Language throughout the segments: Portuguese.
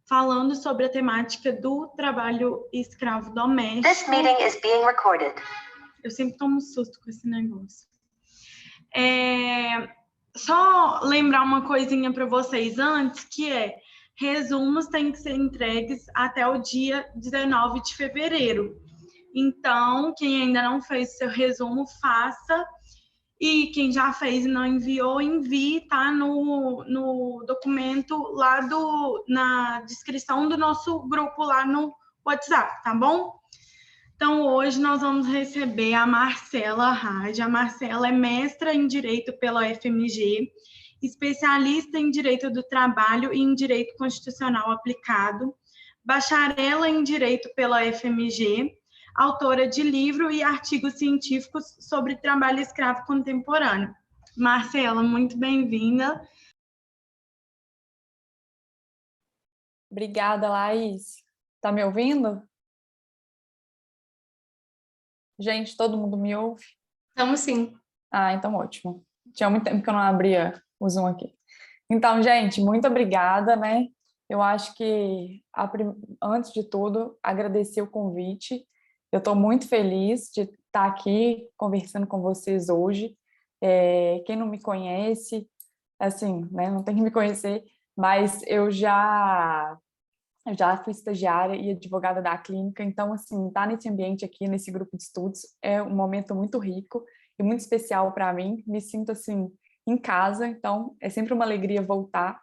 falando sobre a temática do trabalho escravo doméstico. This meeting is being recorded. Eu sempre tomo um susto com esse negócio. Só lembrar uma coisinha para vocês antes, que resumos têm que ser entregues até o dia 19 de fevereiro. Então, quem ainda não fez seu resumo, faça. E quem já fez e não enviou, envie, tá? No documento lá na descrição do nosso grupo lá no WhatsApp, tá bom? Então, hoje nós vamos receber a Marcela Raj. A Marcela é mestra em Direito pela UFMG, especialista em Direito do Trabalho e em Direito Constitucional Aplicado, bacharela em Direito pela UFMG, autora de livro e artigos científicos sobre trabalho escravo contemporâneo. Marcela, muito bem-vinda. Obrigada, Laís. Tá me ouvindo? Gente, todo mundo me ouve? Estamos sim. Ah, então ótimo. Tinha muito tempo que eu não abria o Zoom aqui. Então, gente, muito obrigada, né? Eu acho que, antes de tudo, agradecer o convite. Eu estou muito feliz de estar aqui conversando com vocês hoje. Quem não me conhece, assim, né? Não tem que me conhecer, mas eu já fui estagiária e advogada da clínica, então, assim, estar nesse ambiente aqui, nesse grupo de estudos, é um momento muito rico e muito especial para mim. Me sinto, assim, em casa, então é sempre uma alegria voltar.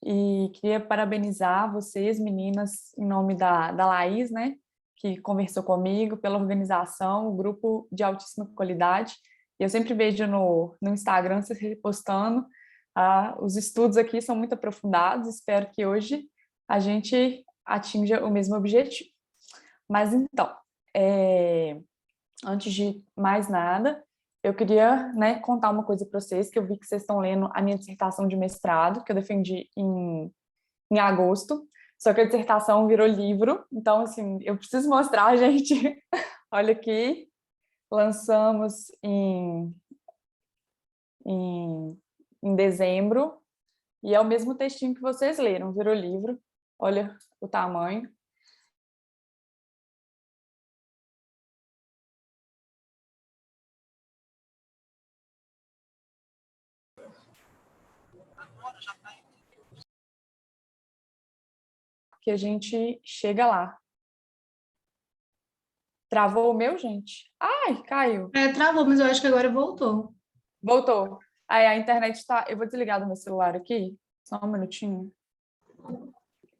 E queria parabenizar vocês, meninas, em nome da Laís, né, que conversou comigo, pela organização, o grupo de altíssima qualidade. E eu sempre vejo no Instagram vocês repostando. Os estudos aqui são muito aprofundados, espero que hoje a gente atinja o mesmo objetivo. Mas então, antes de mais nada, eu queria, né, contar uma coisa para vocês, que eu vi que vocês estão lendo a minha dissertação de mestrado, que eu defendi em agosto, só que a dissertação virou livro, então, assim, eu preciso mostrar, gente. Olha aqui, lançamos em dezembro, e é o mesmo textinho que vocês leram, virou livro. Olha o tamanho. Que a gente chega lá. Travou o meu, gente? Ai, caiu. Travou, mas eu acho que agora voltou. Voltou. Aí a internet está... Eu vou desligar do meu celular aqui. Só um minutinho.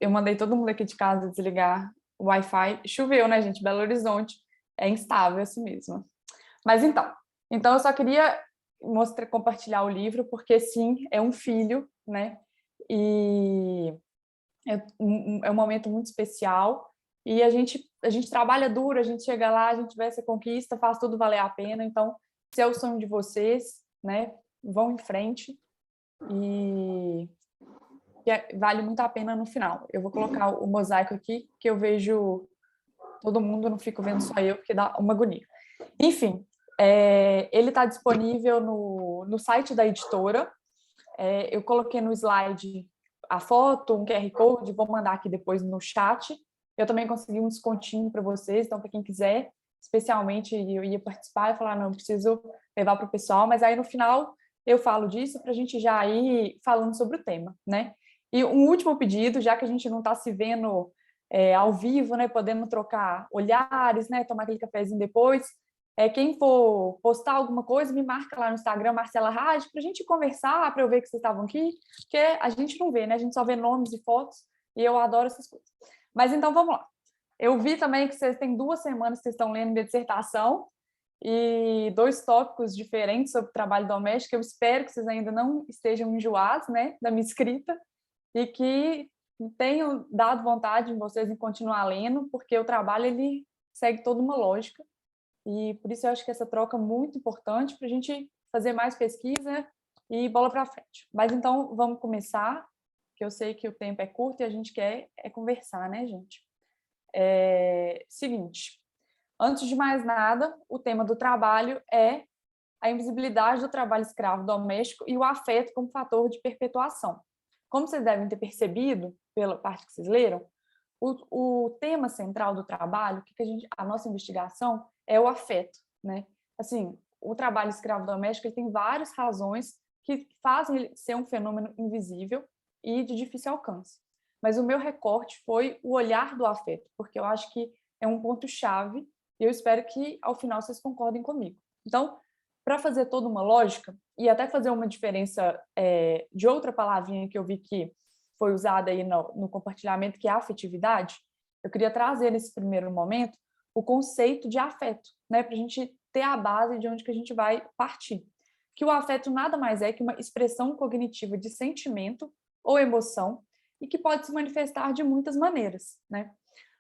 Eu mandei todo mundo aqui de casa desligar o Wi-Fi. Choveu, né, gente? Belo Horizonte é instável assim mesmo. Mas então eu só queria compartilhar o livro, porque sim, é um filho, né? E é um momento muito especial. E a gente trabalha duro, a gente chega lá, a gente vê essa conquista, faz tudo valer a pena. Então, se é o sonho de vocês, né, vão em frente e vale muito a pena no final. Eu vou colocar o mosaico aqui, que eu vejo todo mundo, não fico vendo só eu, porque dá uma agonia. Enfim, ele está disponível no site da editora. Eu coloquei no slide a foto, um QR Code, vou mandar aqui depois no chat. Eu também consegui um descontinho para vocês, então para quem quiser, especialmente eu ia participar e falar, não, preciso levar para o pessoal, mas aí no final eu falo disso para a gente já ir falando sobre o tema, né? E um último pedido, já que a gente não está se vendo ao vivo, né, podendo trocar olhares, né, tomar aquele cafezinho depois, quem for postar alguma coisa, me marca lá no Instagram, Marcela Raj, para a gente conversar, para eu ver que vocês estavam aqui, porque a gente não vê, né? A gente só vê nomes e fotos, e eu adoro essas coisas. Mas então, vamos lá. Eu vi também que vocês têm 2 semanas que vocês estão lendo minha dissertação, e 2 tópicos diferentes sobre trabalho doméstico. Eu espero que vocês ainda não estejam enjoados, né, da minha escrita, e que tenham dado vontade em vocês em continuar lendo, porque o trabalho, ele segue toda uma lógica. E por isso eu acho que essa troca é muito importante para a gente fazer mais pesquisa e bola para frente. Mas então vamos começar, que eu sei que o tempo é curto e a gente quer conversar, né, gente? Seguinte, antes de mais nada, o tema do trabalho é a invisibilidade do trabalho escravo doméstico e o afeto como fator de perpetuação. como vocês devem ter percebido pela parte que vocês leram, o tema central do trabalho, a nossa investigação é o afeto, né? Assim, o trabalho escravo doméstico ele tem várias razões que fazem ele ser um fenômeno invisível e de difícil alcance. Mas o meu recorte foi o olhar do afeto, porque eu acho que é um ponto-chave e eu espero que, ao final, vocês concordem comigo. Então, para fazer toda uma lógica e até fazer uma diferença de outra palavrinha que eu vi que foi usada aí no compartilhamento, que é a afetividade, eu queria trazer nesse primeiro momento o conceito de afeto, né, para a gente ter a base de onde que a gente vai partir. Que o afeto nada mais é que uma expressão cognitiva de sentimento ou emoção e que pode se manifestar de muitas maneiras, né?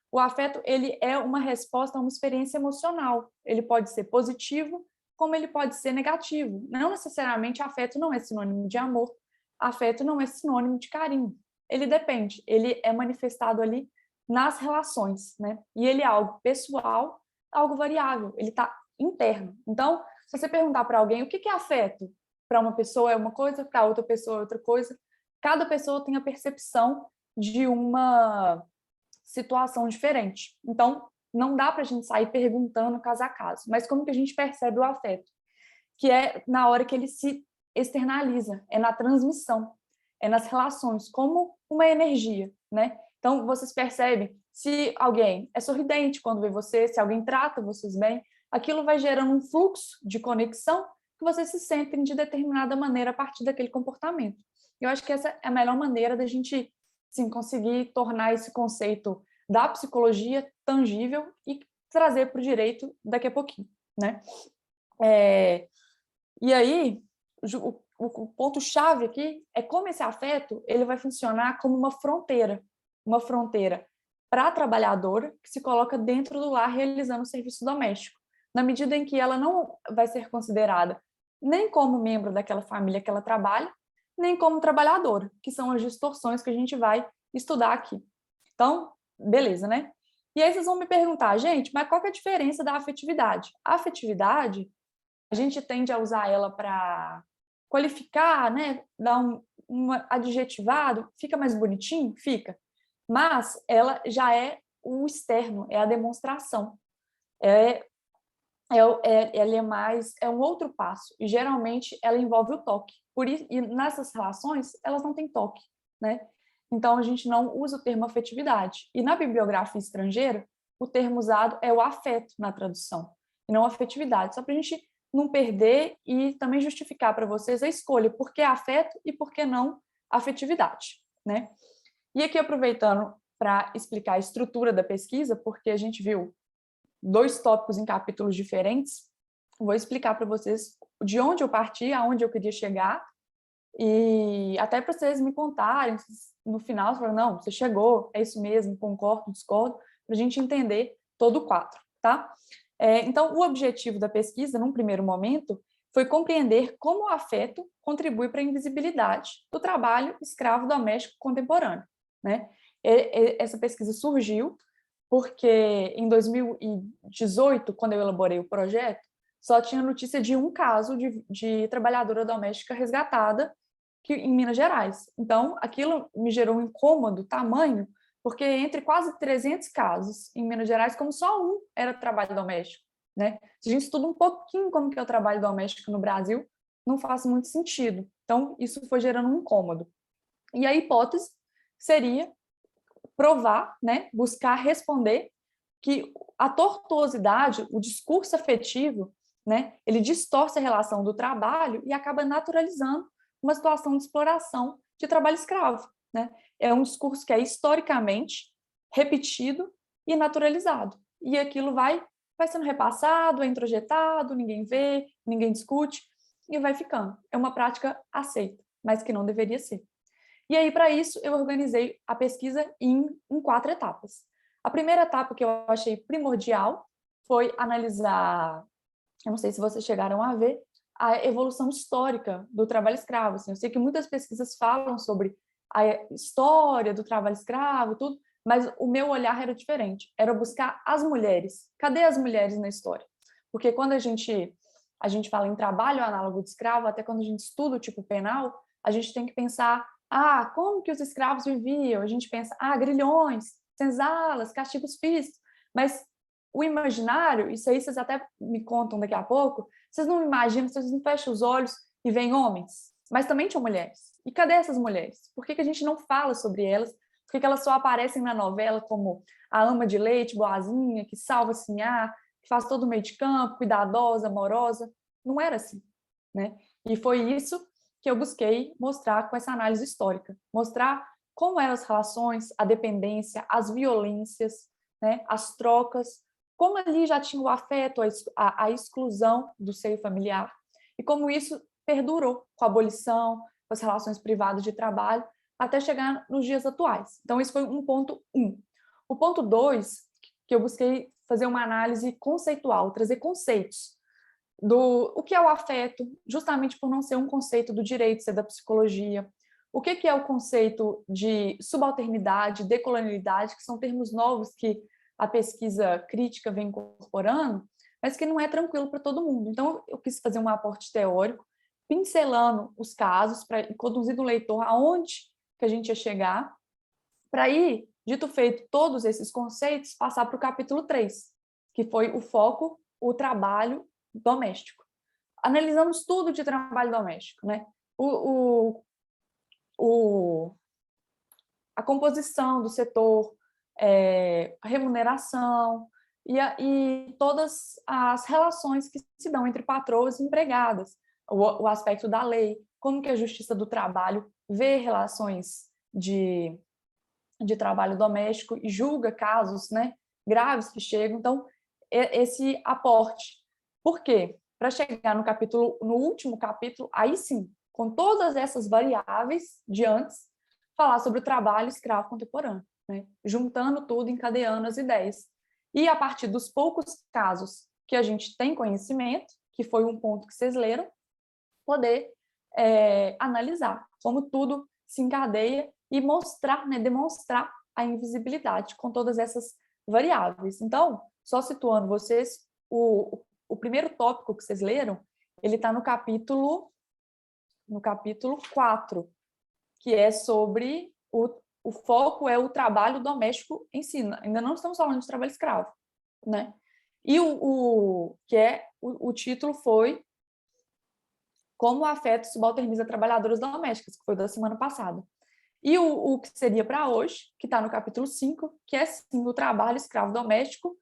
O afeto, ele é uma resposta a uma experiência emocional. Ele pode ser positivo, como ele pode ser negativo. Não necessariamente afeto não é sinônimo de amor, afeto não é sinônimo de carinho. Ele depende, ele é manifestado ali nas relações, né? E ele é algo pessoal, algo variável, ele está interno. Então, se você perguntar para alguém o que é afeto, para uma pessoa é uma coisa, para outra pessoa é outra coisa. Cada pessoa tem a percepção de uma situação diferente. Então, não dá para a gente sair perguntando caso a caso. Mas como que a gente percebe o afeto? Que é na hora que ele se externaliza, é na transmissão, é nas relações, como uma energia, né? Então, vocês percebem, se alguém é sorridente quando vê você, se alguém trata vocês bem, aquilo vai gerando um fluxo de conexão que vocês se sentem de determinada maneira a partir daquele comportamento. Eu acho que essa é a melhor maneira da gente, sim, conseguir tornar esse conceito da psicologia tangível e trazer para o direito daqui a pouquinho, né? E aí, o ponto-chave aqui é como esse afeto ele vai funcionar como uma fronteira para a trabalhadora que se coloca dentro do lar realizando o serviço doméstico, na medida em que ela não vai ser considerada nem como membro daquela família que ela trabalha, nem como trabalhadora, que são as distorções que a gente vai estudar aqui. Então, beleza, né? E aí vocês vão me perguntar, gente, mas qual que é a diferença da afetividade? A afetividade, a gente tende a usar ela para qualificar, né? Dar um adjetivado, fica mais bonitinho? Fica. Mas ela já é o externo, é a demonstração. Ela é mais, é um outro passo, e geralmente ela envolve o toque. Por isso, e nessas relações, elas não têm toque, né? Então, a gente não usa o termo afetividade. E na bibliografia estrangeira, o termo usado é o afeto na tradução, e não afetividade. Só para a gente não perder e também justificar para vocês a escolha, por que afeto e por que não afetividade, né? E aqui, aproveitando para explicar a estrutura da pesquisa, porque a gente viu 2 tópicos em capítulos diferentes, vou explicar para vocês de onde eu parti, aonde eu queria chegar, e até para vocês me contarem, no final, você fala, não, você chegou, é isso mesmo, concordo, discordo, para a gente entender todo o quadro, tá? Então, o objetivo da pesquisa, num primeiro momento, foi compreender como o afeto contribui para a invisibilidade do trabalho escravo doméstico contemporâneo, né? Essa pesquisa surgiu porque em 2018, quando eu elaborei o projeto, só tinha notícia de um caso de trabalhadora doméstica resgatada em Minas Gerais. Então, aquilo me gerou um incômodo tamanho, porque entre quase 300 casos em Minas Gerais, como só um era trabalho doméstico, né? Se a gente estuda um pouquinho como que é o trabalho doméstico no Brasil, não faz muito sentido. Então, isso foi gerando um incômodo. E a hipótese seria provar, né, buscar responder que a tortuosidade, o discurso afetivo, né, ele distorce a relação do trabalho e acaba naturalizando uma situação de exploração de trabalho escravo, né? É um discurso que é historicamente repetido e naturalizado. E aquilo vai sendo repassado, é introjetado, ninguém vê, ninguém discute e vai ficando. É uma prática aceita, mas que não deveria ser. E aí, para isso, eu organizei a pesquisa em 4 etapas. A primeira etapa que eu achei primordial foi analisar, eu não sei se vocês chegaram a ver, a evolução histórica do trabalho escravo. Assim, eu sei que muitas pesquisas falam sobre a história do trabalho escravo, tudo, mas o meu olhar era diferente. Era buscar as mulheres. Cadê as mulheres na história? Porque quando a gente fala em trabalho análogo de escravo, até quando a gente estuda o tipo penal, a gente tem que pensar como que os escravos viviam? A gente pensa, grilhões, senzalas, castigos físicos. Mas o imaginário, isso aí vocês até me contam daqui a pouco, vocês não imaginam, vocês não fecham os olhos e veem homens, mas também tinham mulheres. E cadê essas mulheres? Por que a gente não fala sobre elas? Por que elas só aparecem na novela como a ama de leite, boazinha, que salva a sinhá, que faz todo o meio de campo, cuidadosa, amorosa? Não era assim, né? E foi isso que eu busquei mostrar com essa análise histórica. Mostrar como eram as relações, a dependência, as violências, né? As trocas, como ali já tinha o afeto, a exclusão do seio familiar, e como isso perdurou com a abolição, com as relações privadas de trabalho, até chegar nos dias atuais. Então, isso foi um ponto 1. O ponto 2, que eu busquei fazer uma análise conceitual, trazer conceitos do o que é o afeto, justamente por não ser um conceito do direito, ser da psicologia. O que é o conceito de subalternidade, decolonialidade, que são termos novos que a pesquisa crítica vem incorporando, mas que não é tranquilo para todo mundo. Então, eu quis fazer um aporte teórico, pincelando os casos, para conduzir o leitor aonde que a gente ia chegar, para ir, dito feito, todos esses conceitos, passar para o capítulo 3, que foi o foco, o trabalho doméstico. Analisamos tudo de trabalho doméstico, né? A composição do setor, a remuneração e todas as relações que se dão entre patroas e empregadas, o aspecto da lei, como que a Justiça do Trabalho vê relações de trabalho doméstico e julga casos, né, graves que chegam. Então, esse aporte. Por quê? Para chegar no último capítulo, aí sim, com todas essas variáveis de antes, falar sobre o trabalho escravo contemporâneo, né? Juntando tudo, encadeando as ideias. E a partir dos poucos casos que a gente tem conhecimento, que foi um ponto que vocês leram, poder analisar como tudo se encadeia e mostrar, né, demonstrar a invisibilidade com todas essas variáveis. Então, só situando vocês, o primeiro tópico que vocês leram, ele está no capítulo 4, que é sobre o foco é o trabalho doméstico em si. Ainda não estamos falando de trabalho escravo, né? E o título foi Como o Afeto Subalterniza Trabalhadoras Domésticas, que foi da semana passada. E o que seria para hoje, que está no capítulo 5, que é sim o trabalho escravo doméstico,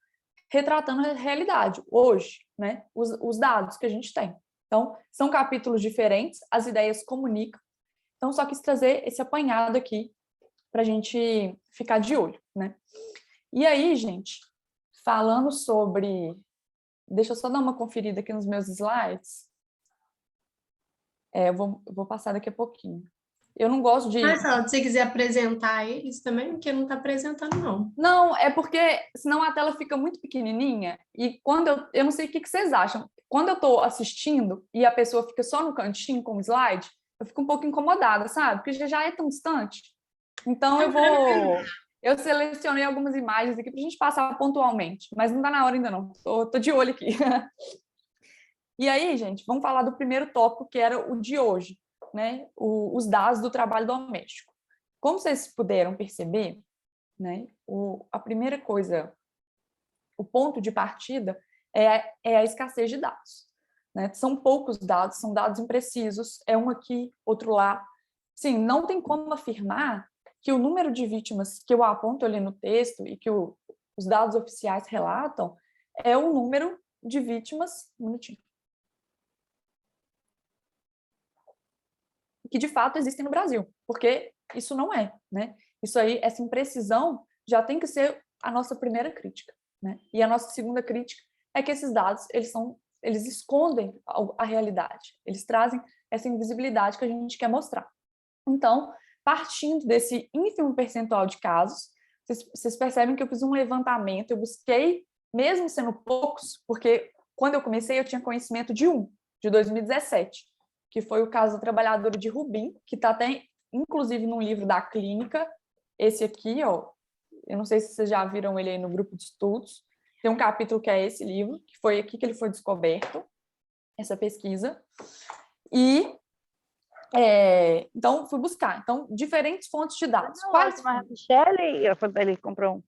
retratando a realidade, hoje, né? Os dados que a gente tem. Então, são capítulos diferentes, as ideias comunicam. Então, só quis trazer esse apanhado aqui para a gente ficar de olho, né? E aí, gente, falando sobre... Deixa eu só dar uma conferida aqui nos meus slides. Eu vou passar daqui a pouquinho. Eu não gosto de... Mas, se você quiser apresentar eles também, porque não está apresentando, não. Não, é porque senão a tela fica muito pequenininha e quando eu não sei o que vocês acham. Quando eu estou assistindo e a pessoa fica só no cantinho com o slide, eu fico um pouco incomodada, sabe? Porque já é tão distante. Então eu selecionei algumas imagens aqui para a gente passar pontualmente, mas não está na hora ainda não. Tô de olho aqui. E aí, gente, vamos falar do primeiro tópico, que era o de hoje, né? Os dados do trabalho doméstico. Como vocês puderam perceber, né? A primeira coisa, o ponto de partida é a escassez de dados, né? São poucos dados, são dados imprecisos, é um aqui, outro lá. Sim, não tem como afirmar que o número de vítimas que eu aponto ali no texto e que os dados oficiais relatam é o número de vítimas, um minutinho, que de fato existem no Brasil, porque isso não é, né? Isso aí, essa imprecisão já tem que ser a nossa primeira crítica, né? E a nossa segunda crítica é que esses dados, eles escondem a realidade, eles trazem essa invisibilidade que a gente quer mostrar. Então, partindo desse ínfimo percentual de casos, vocês percebem que eu fiz um levantamento, eu busquei, mesmo sendo poucos, porque quando eu comecei eu tinha conhecimento de 2017, que foi o caso da trabalhadora de Rubim, que está até, inclusive, num livro da clínica, esse aqui, ó, eu não sei se vocês já viram ele aí no grupo de estudos, tem um capítulo que é esse livro, que foi aqui que ele foi descoberto, essa pesquisa, e Então, fui buscar. Então, diferentes fontes de dados. Não, Quais? mas a Michelle, ele comprou um.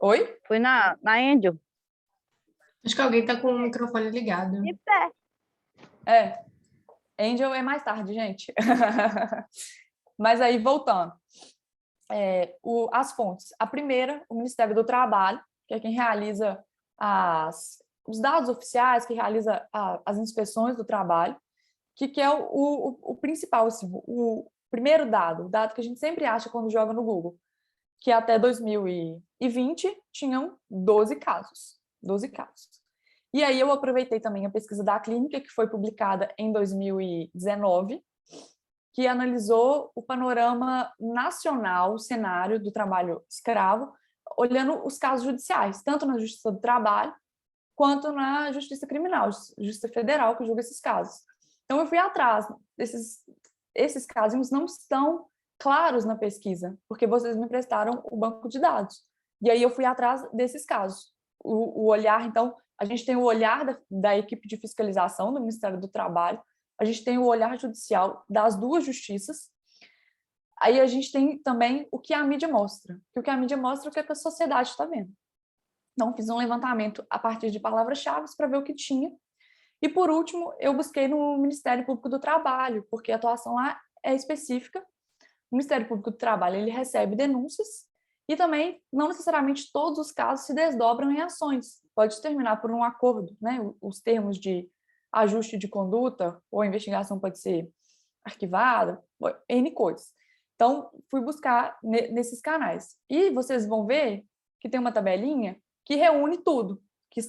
Oi? Foi na Angel. Acho que alguém tá com o microfone ligado. De pé. Angel é mais tarde, gente. Mas aí, voltando. As fontes. A primeira, o Ministério do Trabalho, que é quem realiza os dados oficiais, que realiza as inspeções do trabalho, que é o principal, assim, o primeiro dado, o dado que a gente sempre acha quando joga no Google, que até 2020 tinham 12 casos. 12 casos. E aí eu aproveitei também a pesquisa da Clínica, que foi publicada em 2019, que analisou o panorama nacional, o cenário do trabalho escravo, olhando os casos judiciais, tanto na Justiça do Trabalho, quanto na Justiça Criminal, Justiça Federal, que julga esses casos. Então, eu fui atrás esses casos não estão claros na pesquisa, porque vocês me prestaram o banco de dados. E aí eu fui atrás desses casos. O olhar, então, a gente tem o olhar da equipe de fiscalização do Ministério do Trabalho, a gente tem o olhar judicial das duas justiças, aí a gente tem também o que a mídia mostra. O que a mídia mostra é o que a sociedade está vendo. Então, fiz um levantamento a partir de palavras-chave para ver o que tinha. E, por último, eu busquei no Ministério Público do Trabalho, porque a atuação lá é específica. O Ministério Público do Trabalho, ele recebe denúncias e também, não necessariamente todos os casos se desdobram em ações. Pode terminar por um acordo, né? Os termos de ajuste de conduta ou a investigação pode ser arquivada, N coisas. Então, fui buscar nesses canais. E vocês vão ver que tem uma tabelinha que reúne tudo, que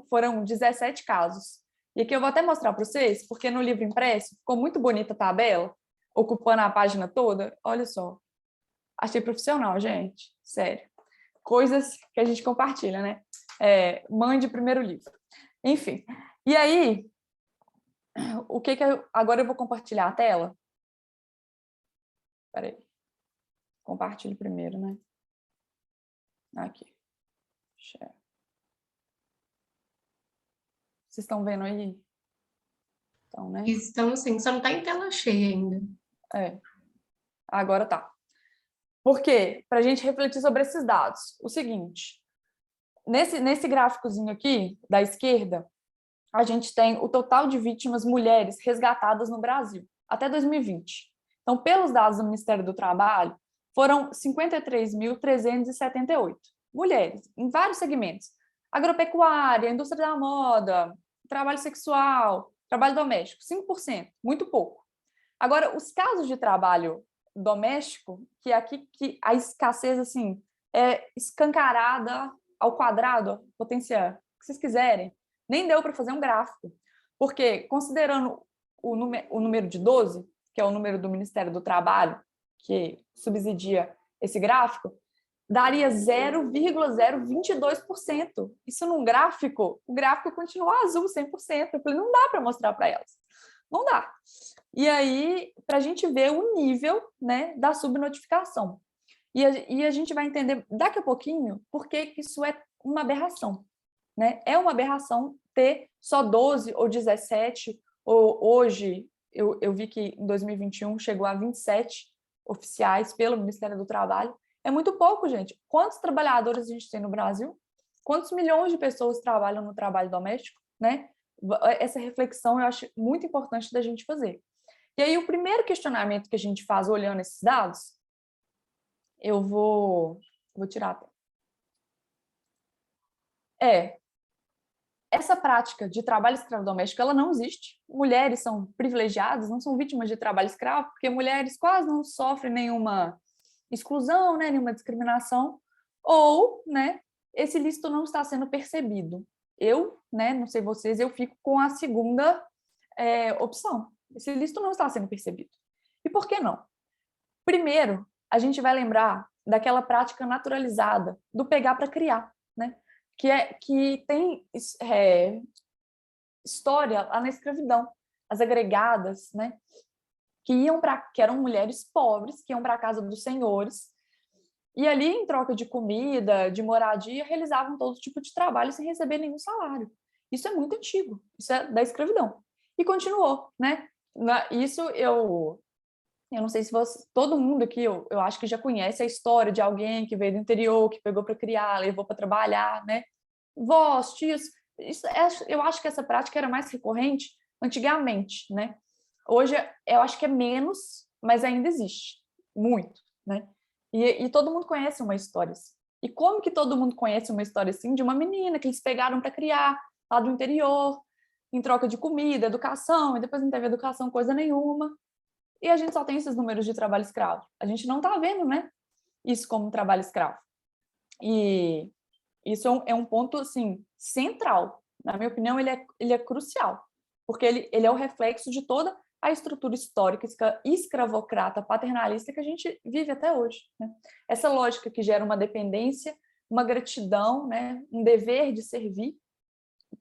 foram 17 casos. E aqui eu vou até mostrar para vocês, porque no livro impresso ficou muito bonita a tabela, ocupando a página toda. Olha só. Achei profissional, gente. Sério. Coisas que a gente compartilha, né? Mande primeiro livro. Enfim. E aí, agora eu vou compartilhar a tela. Espera aí. Compartilho primeiro, né? Aqui. Share. Vocês estão vendo aí? Então, né? Estão sim, só não tá em tela cheia ainda. Agora tá. Por quê? Para a gente refletir sobre esses dados. O seguinte, nesse gráficozinho aqui, da esquerda, a gente tem o total de vítimas mulheres resgatadas no Brasil, até 2020. Então, pelos dados do Ministério do Trabalho, foram 53.378 mulheres, em vários segmentos. Agropecuária, indústria da moda, trabalho sexual, trabalho doméstico, 5%, muito pouco. Agora, os casos de trabalho doméstico, que é aqui que a escassez assim, é escancarada ao quadrado, potencial, que vocês quiserem, nem deu para fazer um gráfico. Porque, considerando o número de 12, que é o número do Ministério do Trabalho, que subsidia esse gráfico, daria 0,022%. Isso num gráfico, o gráfico continua azul 100%. Eu falei, não dá para mostrar para elas. Não dá. E aí, para a gente ver o nível, né, da subnotificação. E a gente vai entender daqui a pouquinho por que isso é uma aberração. Né? É uma aberração ter só 12 ou 17, ou hoje eu vi que em 2021 chegou a 27 oficiais pelo Ministério do Trabalho. É muito pouco, gente. Quantos trabalhadores a gente tem no Brasil? Quantos milhões de pessoas trabalham no trabalho doméstico? Né? Essa reflexão eu acho muito importante da gente fazer. E aí, o primeiro questionamento que a gente faz olhando esses dados, eu vou tirar a tela. Essa prática de trabalho escravo doméstico, ela não existe. Mulheres são privilegiadas, não são vítimas de trabalho escravo, porque mulheres quase não sofrem nenhuma exclusão, né, nenhuma discriminação, ou, né, esse ilícito não está sendo percebido. Eu, né, não sei vocês, eu fico com a segunda opção. Esse ilícito não está sendo percebido. E por que não? Primeiro, a gente vai lembrar daquela prática naturalizada do pegar para criar, né? Que tem história lá na escravidão. As agregadas, né? Que eram mulheres pobres, que iam para a casa dos senhores, e ali, em troca de comida, de moradia, realizavam todo tipo de trabalho sem receber nenhum salário. Isso é muito antigo, isso é da escravidão. E continuou, né? Isso eu Eu não sei se todo mundo aqui, eu acho que já conhece a história de alguém que veio do interior, que pegou para criar, levou para trabalhar, né? Vós, tios, eu acho que essa prática era mais recorrente antigamente, né? Hoje eu acho que é menos, mas ainda existe, muito, né? E todo mundo conhece uma história assim. E como que todo mundo conhece uma história assim de uma menina que eles pegaram para criar lá do interior, em troca de comida, educação, e depois não teve educação coisa nenhuma. E a gente só tem esses números de trabalho escravo. A gente não está vendo, né, isso como trabalho escravo. E isso é um ponto, assim, central. Na minha opinião, ele é crucial, porque ele é o reflexo de toda a estrutura histórica escravocrata, paternalista que a gente vive até hoje, né? Essa lógica que gera uma dependência, uma gratidão, né, um dever de servir,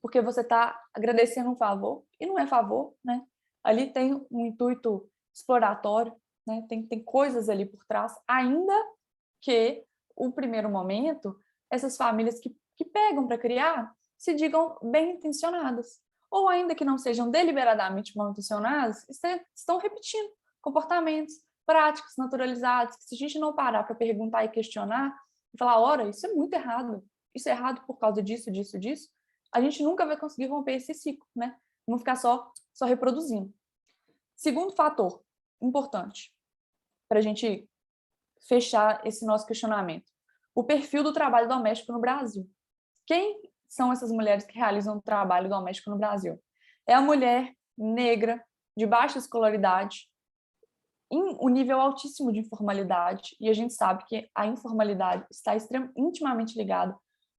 porque você está agradecendo um favor, e não é favor, né? Ali tem um intuito exploratório, né? Tem coisas ali por trás, ainda que o primeiro momento, essas famílias que pegam para criar se digam bem intencionadas, ou ainda que não sejam deliberadamente mal intencionadas, estão repetindo comportamentos, práticas naturalizadas, que se a gente não parar para perguntar e questionar, e falar, ora, isso é muito errado, isso é errado por causa disso, disso, disso, a gente nunca vai conseguir romper esse ciclo, né? Vamos ficar só reproduzindo. Segundo fator importante para a gente fechar esse nosso questionamento, o perfil do trabalho doméstico no Brasil. Quem são essas mulheres que realizam o trabalho doméstico no Brasil? É a mulher negra, de baixa escolaridade, em um nível altíssimo de informalidade, e a gente sabe que a informalidade está intimamente ligada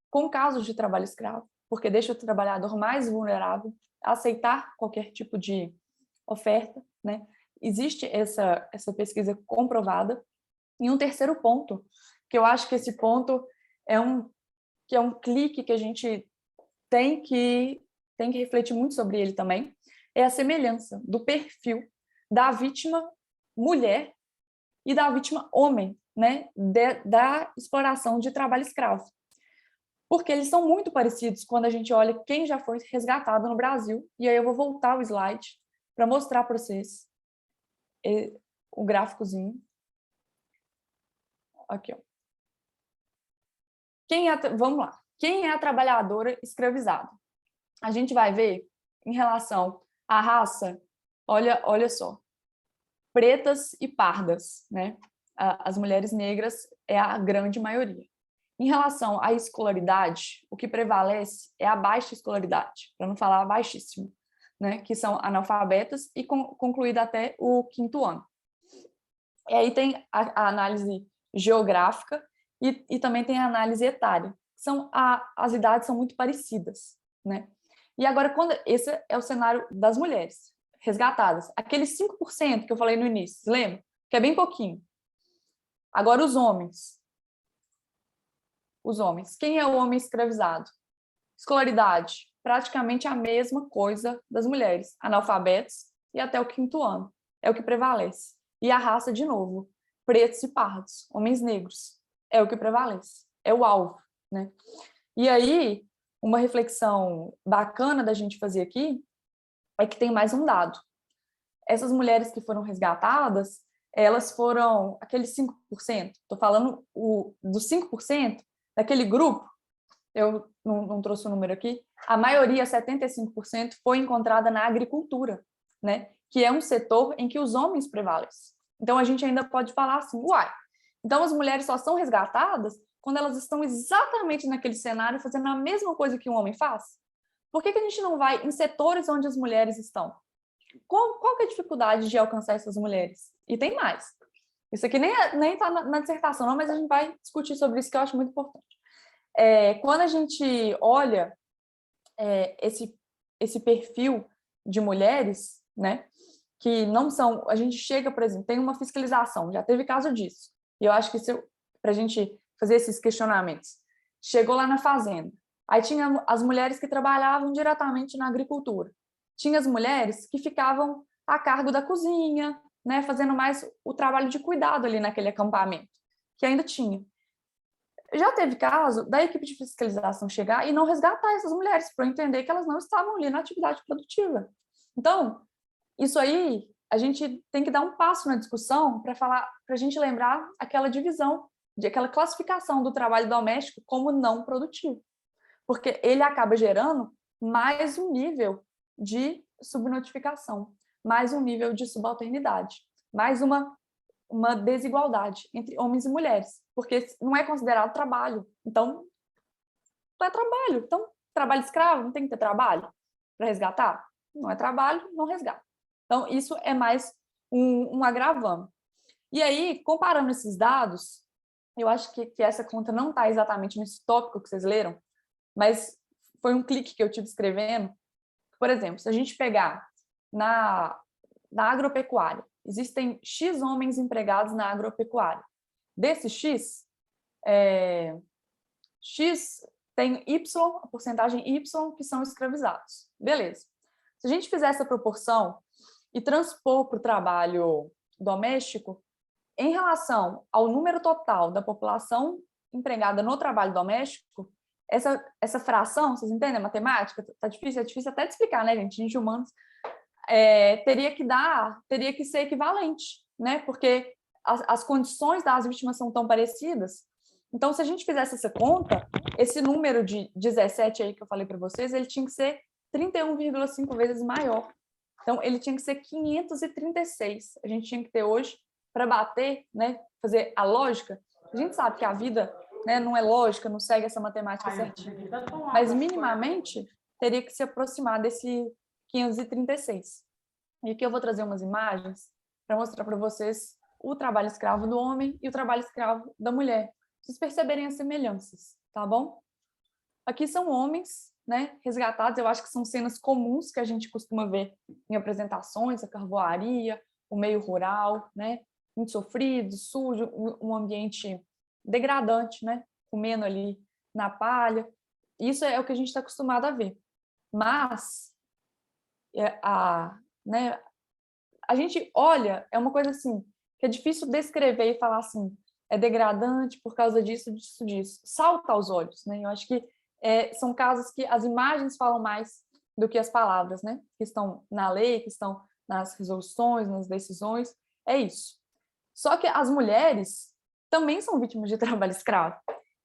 com casos de trabalho escravo, porque deixa o trabalhador mais vulnerável a aceitar qualquer tipo de oferta, né? Existe essa pesquisa comprovada. E um terceiro ponto, que eu acho que esse ponto é um clique que a gente tem que refletir muito sobre ele também, é a semelhança do perfil da vítima mulher e da vítima homem, né, da exploração de trabalho escravo. Porque eles são muito parecidos quando a gente olha quem já foi resgatado no Brasil. E aí eu vou voltar o slide para mostrar para vocês o gráficozinho. Aqui, ó. Vamos lá. Quem é a trabalhadora escravizada? A gente vai ver em relação à raça, olha só, pretas e pardas, né? As mulheres negras é a grande maioria. Em relação à escolaridade, o que prevalece é a baixa escolaridade, para não falar baixíssimo, né? Que são analfabetas e concluída até o 5º ano. E aí tem a análise geográfica e também tem a análise etária. As idades são muito parecidas, né? E agora, esse é o cenário das mulheres resgatadas. Aqueles 5% que eu falei no início, lembra? Que é bem pouquinho. Agora, os homens. Os homens. Quem é o homem escravizado? Escolaridade. Praticamente a mesma coisa das mulheres. Analfabetos e até o 5º ano. É o que prevalece. E a raça, de novo. Pretos e pardos. Homens negros. É o que prevalece. É o alvo, né? E aí, uma reflexão bacana da gente fazer aqui é que tem mais um dado. Essas mulheres que foram resgatadas, elas foram aqueles 5%. Estou falando dos 5% daquele grupo, eu não trouxe o número aqui, a maioria, 75%, foi encontrada na agricultura, né? Que é um setor em que os homens prevalecem. Então, a gente ainda pode falar assim, uai, então as mulheres só são resgatadas quando elas estão exatamente naquele cenário fazendo a mesma coisa que um homem faz? Por que a gente não vai em setores onde as mulheres estão? Qual que é a dificuldade de alcançar essas mulheres? E tem mais. Isso aqui nem está na dissertação, não, mas a gente vai discutir sobre isso, que eu acho muito importante. Quando a gente olha esse perfil de mulheres, né, que não são... A gente chega, por exemplo, tem uma fiscalização, já teve caso disso. E eu acho que para a gente fazer esses questionamentos. Chegou lá na fazenda. Aí tinha as mulheres que trabalhavam diretamente na agricultura. Tinha as mulheres que ficavam a cargo da cozinha, né, fazendo mais o trabalho de cuidado ali naquele acampamento, que ainda tinha. Já teve caso da equipe de fiscalização chegar e não resgatar essas mulheres, para entender que elas não estavam ali na atividade produtiva. Então, isso aí, a gente tem que dar um passo na discussão para a gente lembrar aquela divisão, aquela classificação do trabalho doméstico como não produtivo, porque ele acaba gerando mais um nível de subnotificação, mais um nível de subalternidade, mais uma desigualdade entre homens e mulheres, porque não é considerado trabalho. Então, não é trabalho. Então, trabalho escravo, não tem que ter trabalho para resgatar? Não é trabalho, não resgata. Então, isso é mais um agravante. E aí, comparando esses dados, eu acho que essa conta não está exatamente nesse tópico que vocês leram, mas foi um clique que eu tive escrevendo. Por exemplo, se a gente pegar na agropecuária, existem X homens empregados na agropecuária. Desse X, X tem Y, a porcentagem Y, que são escravizados. Beleza. Se a gente fizer essa proporção e transpor para o trabalho doméstico, em relação ao número total da população empregada no trabalho doméstico, essa fração, vocês entendem a matemática? Tá difícil, é difícil até de explicar, né, gente? Gente humanos, teria que ser equivalente, né? Porque as condições das vítimas são tão parecidas. Então, se a gente fizesse essa conta, esse número de 17 aí que eu falei para vocês, ele tinha que ser 31,5 vezes maior. Então, ele tinha que ser 536. A gente tinha que ter hoje para bater, né, fazer a lógica. A gente sabe que a vida, né, não é lógica, não segue essa matemática certinha. Mas, minimamente, teria que se aproximar desse 536. E aqui eu vou trazer umas imagens para mostrar para vocês o trabalho escravo do homem e o trabalho escravo da mulher. Pra vocês perceberem as semelhanças, tá bom? Aqui são homens, né, resgatados. Eu acho que são cenas comuns que a gente costuma ver em apresentações, a carvoaria, o meio rural, né, muito sofrido, sujo, um ambiente degradante, né, comendo ali na palha. Isso é o que a gente está acostumado a ver. Mas né, a gente olha, é uma coisa assim, que é difícil descrever e falar assim, é degradante por causa disso, disso, disso. Salta aos olhos, né? Eu acho que são casos que as imagens falam mais do que as palavras, né? Que estão na lei, que estão nas resoluções, nas decisões, é isso. Só que as mulheres também são vítimas de trabalho escravo.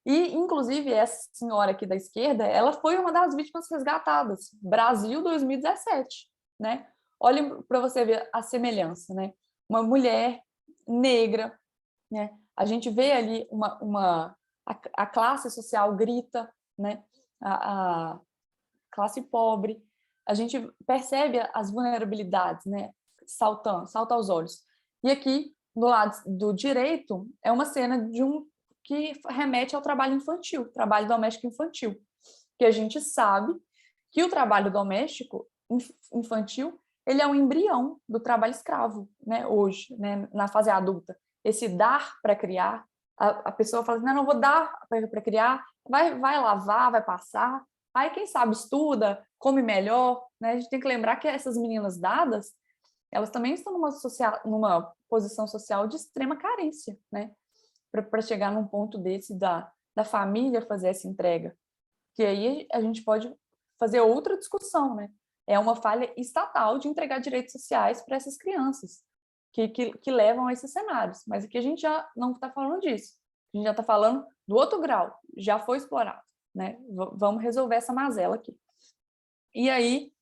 E, inclusive, essa senhora aqui da esquerda, ela foi uma das vítimas resgatadas. Brasil 2017, né? Olhem para você ver a semelhança, né? Uma mulher negra, né? A gente vê ali a classe social grita, né? A classe pobre. A gente percebe as vulnerabilidades, né? Salta aos olhos. E aqui, do lado do direito, é uma cena que remete ao trabalho infantil, trabalho doméstico infantil, que a gente sabe que o trabalho doméstico infantil ele é um embrião do trabalho escravo, né, hoje, né, na fase adulta. Esse dar para criar, a pessoa fala assim, não vou dar para criar, vai lavar, vai passar, aí quem sabe estuda, come melhor, né? A gente tem que lembrar que essas meninas dadas, elas também estão numa posição social de extrema carência, né? Para chegar num ponto desse da família fazer essa entrega. Que aí a gente pode fazer outra discussão, né? É uma falha estatal de entregar direitos sociais para essas crianças que levam a esses cenários. Mas aqui a gente já não está falando disso. A gente já está falando do outro grau, já foi explorado, né? Vamos resolver essa mazela aqui. E aí,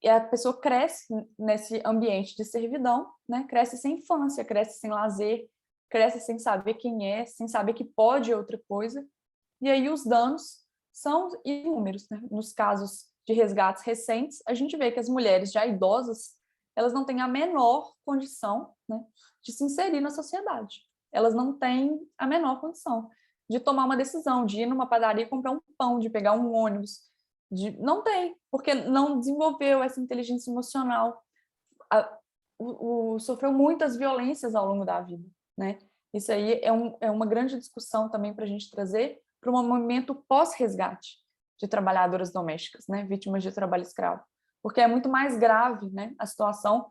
a pessoa cresce nesse ambiente de servidão, né? Cresce sem infância, cresce sem lazer, cresce sem saber quem é, sem saber que pode outra coisa. E aí os danos são inúmeros, né? Nos casos de resgates recentes, a gente vê que as mulheres já idosas, elas não têm a menor condição, né, de se inserir na sociedade. Elas não têm a menor condição de tomar uma decisão, de ir numa padaria comprar um pão, de pegar um ônibus. Não tem, porque não desenvolveu essa inteligência emocional. Sofreu muitas violências ao longo da vida, né? Isso aí é uma grande discussão também para a gente trazer para um movimento pós-resgate de trabalhadoras domésticas, né, vítimas de trabalho escravo, porque é muito mais grave, né, a situação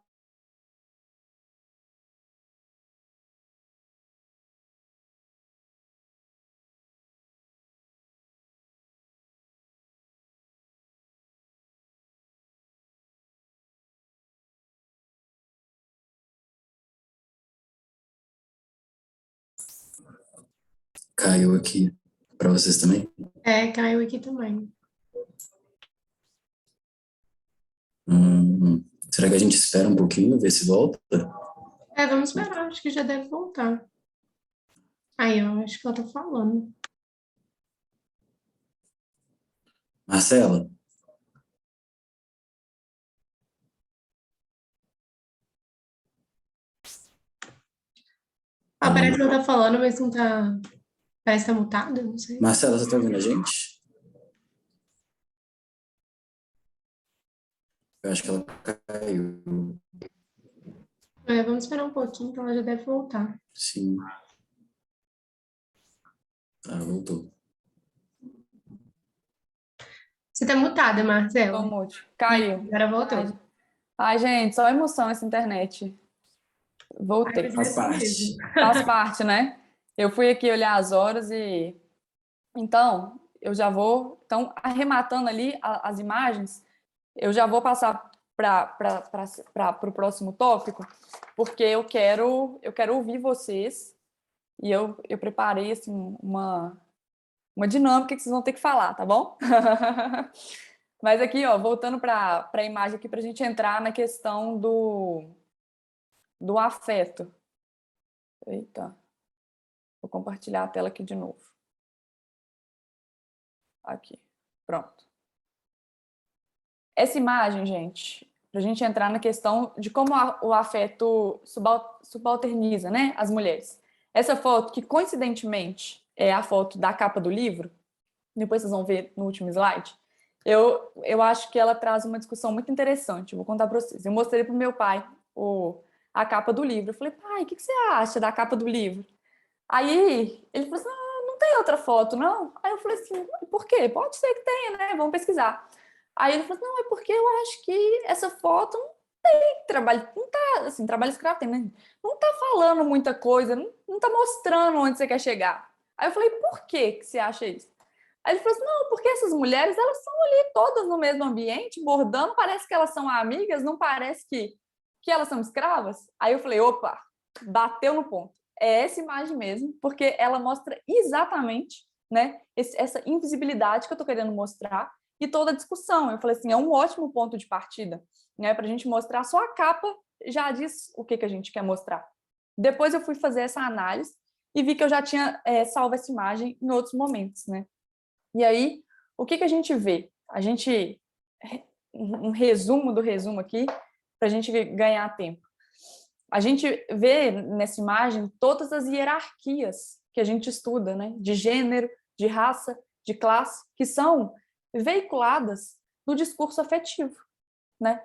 Caiu aqui. Para vocês também? Caiu aqui também. Será que a gente espera um pouquinho, ver se volta? Vamos esperar, acho que já deve voltar. Aí, eu acho que ela tá falando. Marcela? Parece que ela tá falando, mas não tá... Parece que tá mutada, não sei. Marcela, você tá ouvindo a gente? Eu acho que ela caiu. Vamos esperar um pouquinho, que ela já deve voltar. Sim. Voltou. Você tá mutada, Marcela. Mute. Caiu. Agora voltou. Ai, gente, só emoção essa internet. Voltei. Faz parte. Faz parte, né? Eu fui aqui olhar as horas e... Então, eu já vou... Então, arrematando ali as imagens, eu já vou passar para o próximo tópico, porque eu quero ouvir vocês e eu preparei assim, uma dinâmica que vocês vão ter que falar, tá bom? Mas aqui, ó, voltando para a imagem aqui, para a gente entrar na questão do afeto. Eita. Vou compartilhar a tela aqui de novo. Aqui. Pronto. Essa imagem, gente, para a gente entrar na questão de como o afeto subalterniza, né, as mulheres. Essa foto, que coincidentemente é a foto da capa do livro, depois vocês vão ver no último slide, eu acho que ela traz uma discussão muito interessante. Eu vou contar para vocês. Eu mostrei para o meu pai a capa do livro. Eu falei, pai, o que você acha da capa do livro? Aí ele falou assim, não tem outra foto, não? Aí eu falei assim, por quê? Pode ser que tenha, né? Vamos pesquisar. Aí ele falou assim, não, é porque eu acho que essa foto não tem trabalho, não tá, assim, trabalho escravo tem, né? Não tá falando muita coisa, não tá mostrando onde você quer chegar. Aí eu falei, por que você acha isso? Aí ele falou assim, não, porque essas mulheres, elas estão ali todas no mesmo ambiente, bordando, parece que elas são amigas, não parece que elas são escravas? Aí eu falei, opa, bateu no ponto. É essa imagem mesmo, porque ela mostra exatamente, né, essa invisibilidade que eu estou querendo mostrar e toda a discussão. Eu falei assim, é um ótimo ponto de partida, né, para a gente mostrar. Só a capa já diz o que a gente quer mostrar. Depois eu fui fazer essa análise e vi que eu já tinha salvo essa imagem em outros momentos, né. E aí, o que a gente vê? A gente, um resumo do resumo aqui, para a gente ganhar tempo. A gente vê nessa imagem todas as hierarquias que a gente estuda, né? De gênero, de raça, de classe, que são veiculadas no discurso afetivo, né?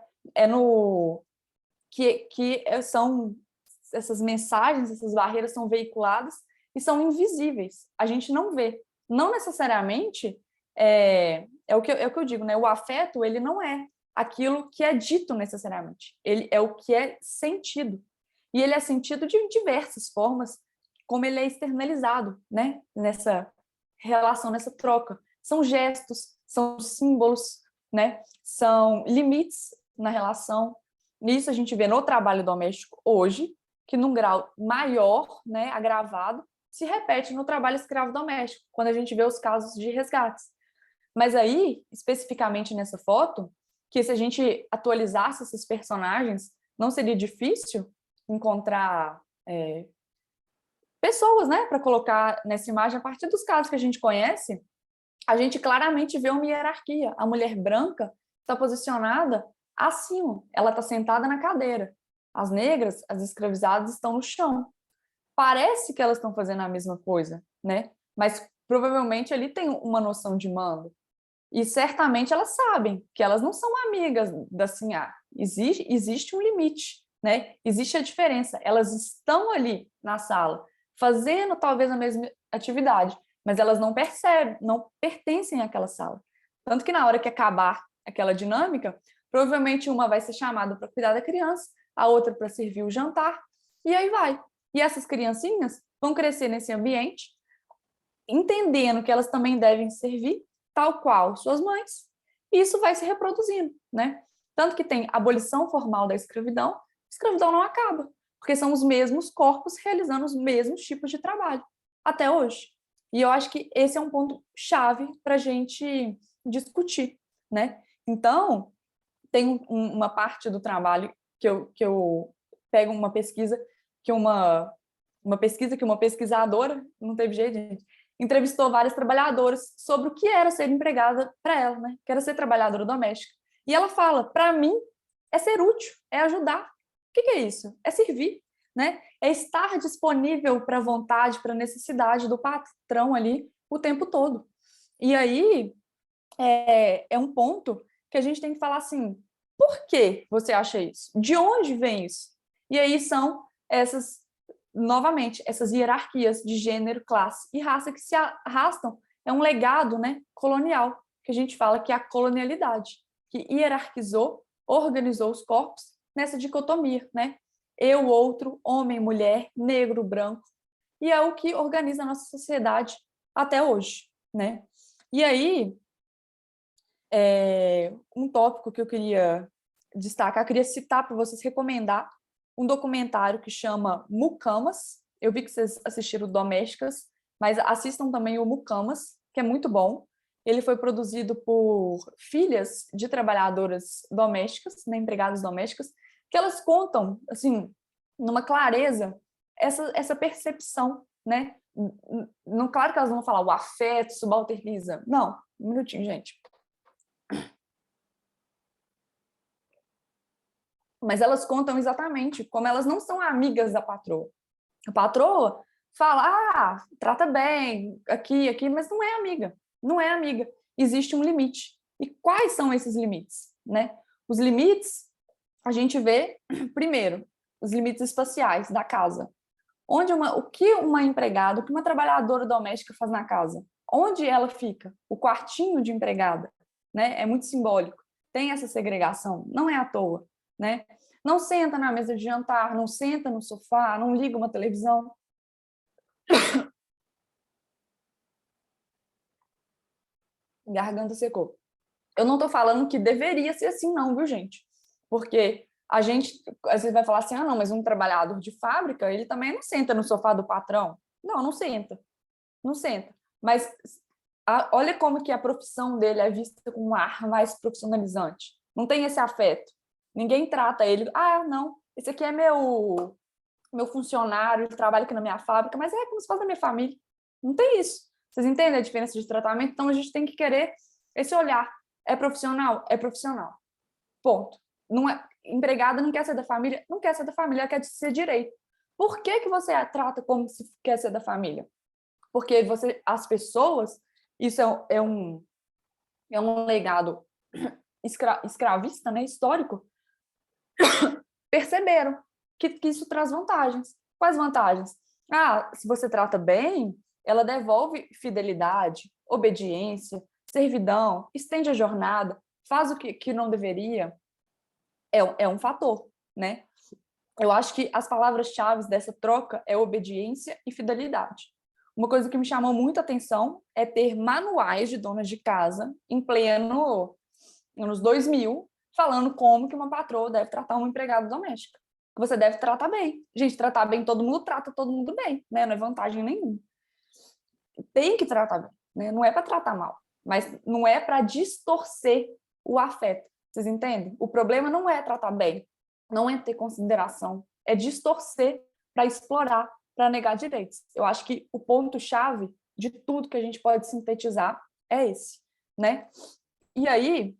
São essas mensagens, essas barreiras são veiculadas e são invisíveis. A gente não vê. Não necessariamente é o que eu digo, né? O afeto, ele não é aquilo que é dito necessariamente. Ele é o que é sentido. E ele é sentido de diversas formas, como ele é externalizado, né? Nessa relação, nessa troca. São gestos, são símbolos, né? São limites na relação. Isso a gente vê no trabalho doméstico hoje, que num grau maior, né, agravado, se repete no trabalho escravo doméstico, quando a gente vê os casos de resgates. Mas aí, especificamente nessa foto, que se a gente atualizasse esses personagens, não seria difícil encontrar pessoas, né, para colocar nessa imagem. A partir dos casos que a gente conhece, a gente claramente vê uma hierarquia. A mulher branca está posicionada acima, ela está sentada na cadeira. As negras, as escravizadas, estão no chão. Parece que elas estão fazendo a mesma coisa, né? Mas provavelmente ali tem uma noção de mando. E certamente elas sabem que elas não são amigas da Sinhá. Existe um limite, né? Existe a diferença. Elas estão ali na sala, fazendo talvez a mesma atividade, mas elas não percebem, não pertencem àquela sala. Tanto que na hora que acabar aquela dinâmica, provavelmente uma vai ser chamada para cuidar da criança, a outra para servir o jantar, e aí vai. E essas criancinhas vão crescer nesse ambiente, entendendo que elas também devem servir, tal qual suas mães, e isso vai se reproduzindo, né? Tanto que tem abolição formal da escravidão, a escravidão não acaba, porque são os mesmos corpos realizando os mesmos tipos de trabalho, até hoje. E eu acho que esse é um ponto chave para a gente discutir, né? Então, tem uma parte do trabalho que eu pego uma pesquisa que uma pesquisadora, não teve jeito, gente, entrevistou várias trabalhadoras sobre o que era ser empregada para ela, né? Que era ser trabalhadora doméstica. E ela fala, para mim, é ser útil, é ajudar. O que é isso? É servir, né? É estar disponível para a vontade, para a necessidade do patrão ali o tempo todo. E aí é um ponto que a gente tem que falar assim, por que você acha isso? De onde vem isso? E aí são novamente, essas hierarquias de gênero, classe e raça que se arrastam. É um legado, né, colonial, que a gente fala que é a colonialidade, que hierarquizou, organizou os corpos nessa dicotomia, né? Eu, outro, homem, mulher, negro, branco. E é o que organiza a nossa sociedade até hoje, né? E aí, um tópico que eu queria destacar, eu queria citar para vocês, recomendar um documentário que chama Mucamas. Eu vi que vocês assistiram Domésticas, mas assistam também o Mucamas, que é muito bom. Ele foi produzido por filhas de trabalhadoras domésticas, né, empregadas domésticas, que elas contam, assim, numa clareza, essa percepção, né? Não, claro que elas vão falar o afeto, subalterniza. Não, um minutinho, gente. Mas elas contam exatamente como elas não são amigas da patroa. A patroa fala, trata bem, aqui, mas não é amiga, não é amiga. Existe um limite. E quais são esses limites, né? Os limites, a gente vê, primeiro, os limites espaciais da casa. O que uma empregada, o que uma trabalhadora doméstica faz na casa? Onde ela fica? O quartinho de empregada, né? É muito simbólico. Tem essa segregação, não é à toa, né? Não senta na mesa de jantar, não senta no sofá, não liga uma televisão. Garganta secou. Eu não estou falando que deveria ser assim, não, viu, gente? Porque a gente, às vezes, vai falar assim, não, mas um trabalhador de fábrica, ele também não senta no sofá do patrão. Não senta. Não senta. Mas olha como que a profissão dele é vista com um ar mais profissionalizante. Não tem esse afeto. Ninguém trata ele, não, esse aqui é meu funcionário, ele trabalha aqui na minha fábrica, mas é como se fosse da minha família. Não tem isso. Vocês entendem a diferença de tratamento? Então, a gente tem que querer esse olhar. É profissional? É profissional. Ponto. Não é, empregada não quer ser da família? Não quer ser da família, ela quer ser direito. Por que você a trata como se quer ser da família? Porque as pessoas, isso é um legado escravista, né, histórico, perceberam que isso traz vantagens. Quais vantagens? Se você trata bem, ela devolve fidelidade, obediência, servidão, estende a jornada, faz o que não deveria. É um fator, né? Eu acho que as palavras-chave dessa troca é obediência e fidelidade. Uma coisa que me chamou muita atenção é ter manuais de donas de casa em pleno anos 2000, falando como que uma patroa deve tratar uma empregada doméstica. Que você deve tratar bem. Gente, tratar bem, todo mundo trata todo mundo bem, né? Não é vantagem nenhuma. Tem que tratar bem, né? Não é para tratar mal, mas não é para distorcer o afeto. Vocês entendem? O problema não é tratar bem, não é ter consideração, é distorcer para explorar, para negar direitos. Eu acho que o ponto-chave de tudo que a gente pode sintetizar é esse, né? E aí,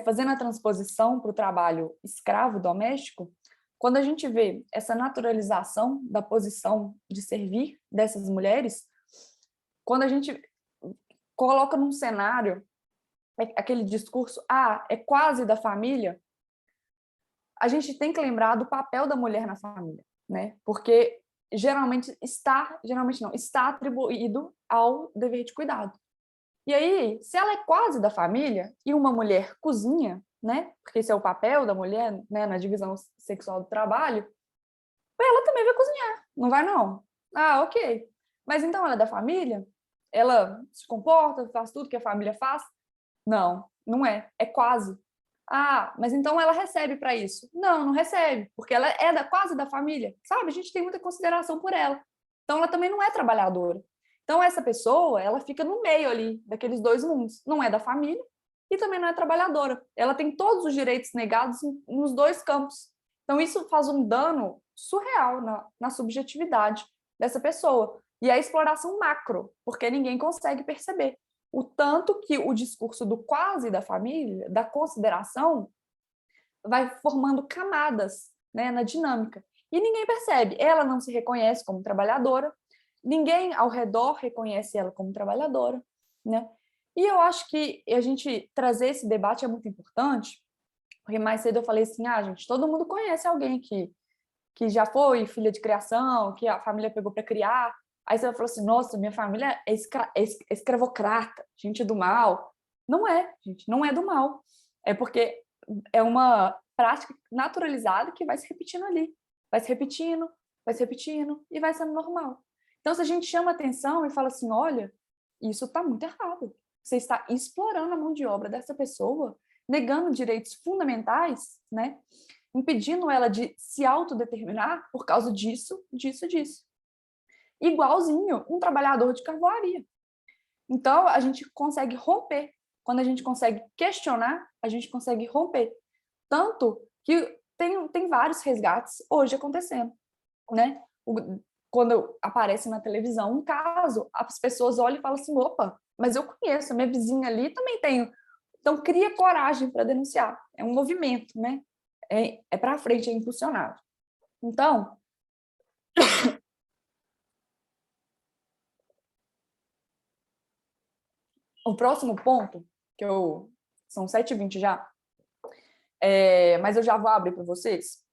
fazendo a transposição para o trabalho escravo doméstico, quando a gente vê essa naturalização da posição de servir dessas mulheres, quando a gente coloca num cenário aquele discurso, é quase da família, a gente tem que lembrar do papel da mulher na família, né? Porque está atribuído ao dever de cuidado. E aí, se ela é quase da família e uma mulher cozinha, né? Porque esse é o papel da mulher, né, na divisão sexual do trabalho, ela também vai cozinhar, não vai não? Ok. Mas então ela é da família? Ela se comporta, faz tudo que a família faz? Não é. É quase. Ah, mas então ela recebe para isso? Não, não recebe, porque ela é quase da família, sabe? A gente tem muita consideração por ela. Então ela também não é trabalhadora. Então essa pessoa, ela fica no meio ali daqueles dois mundos. Não é da família e também não é trabalhadora. Ela tem todos os direitos negados nos dois campos. Então isso faz um dano surreal na subjetividade dessa pessoa. E a exploração macro, porque ninguém consegue perceber o tanto que o discurso do quase da família, da consideração, vai formando camadas, né, na dinâmica. E ninguém percebe. Ela não se reconhece como trabalhadora, ninguém ao redor reconhece ela como trabalhadora, né? E eu acho que a gente trazer esse debate é muito importante, porque mais cedo eu falei assim, gente, todo mundo conhece alguém que já foi filha de criação, que a família pegou para criar. Aí você falou assim, nossa, minha família é escravocrata, gente do mal. Não é, gente, não é do mal. É porque é uma prática naturalizada que vai se repetindo ali. Vai se repetindo e vai sendo normal. Então, se a gente chama atenção e fala assim, olha, isso está muito errado. Você está explorando a mão de obra dessa pessoa, negando direitos fundamentais, né? Impedindo ela de se autodeterminar por causa disso. Igualzinho um trabalhador de carvoaria. Então, a gente consegue romper. Quando a gente consegue questionar, a gente consegue romper. Tanto que tem vários resgates hoje acontecendo, né? Quando aparece na televisão um caso, as pessoas olham e falam assim, opa, mas eu conheço, a minha vizinha ali também tem. Então, cria coragem para denunciar. É um movimento, né? É para frente, é impulsionado. Então, o próximo ponto, são 7h20 já, mas eu já vou abrir para vocês,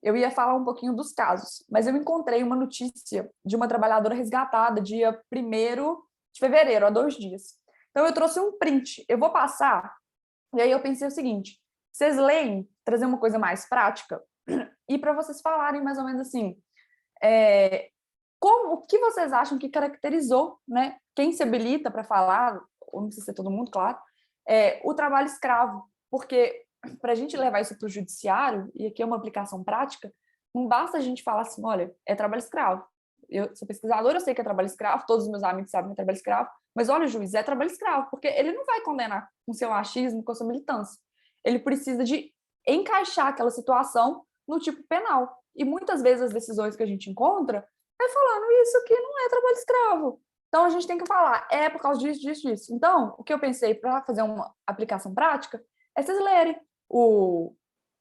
eu ia falar um pouquinho dos casos, mas eu encontrei uma notícia de uma trabalhadora resgatada dia 1º de fevereiro, há 2 dias. Então, eu trouxe um print, eu vou passar, e aí eu pensei o seguinte, vocês leem, trazer uma coisa mais prática, e para vocês falarem mais ou menos assim, o que vocês acham que caracterizou, né, quem se habilita para falar, ou não precisa ser todo mundo, claro, o trabalho escravo, porque para a gente levar isso para o judiciário, e aqui é uma aplicação prática, não basta a gente falar assim, olha, é trabalho escravo. Eu sou pesquisadora, eu sei que é trabalho escravo, todos os meus amigos sabem que é trabalho escravo, mas olha, juiz, é trabalho escravo, porque ele não vai condenar com seu achismo, com sua militância. Ele precisa de encaixar aquela situação no tipo penal. E muitas vezes as decisões que a gente encontra falando isso aqui não é trabalho escravo. Então, a gente tem que falar, por causa disso. Então, o que eu pensei para fazer uma aplicação prática é vocês lerem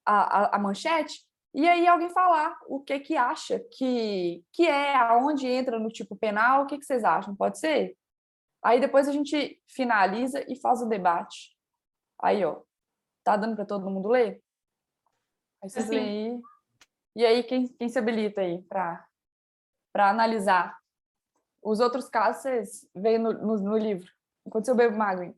a manchete e aí alguém falar o que acha que aonde entra no tipo penal, o que vocês acham? Pode ser? Aí depois a gente finaliza e faz o debate. Aí, ó, tá dando para todo mundo ler? Aí vocês leem aí. E aí, quem se habilita aí para analisar? Os outros casos vocês veem no livro. Enquanto eu bebo uma água.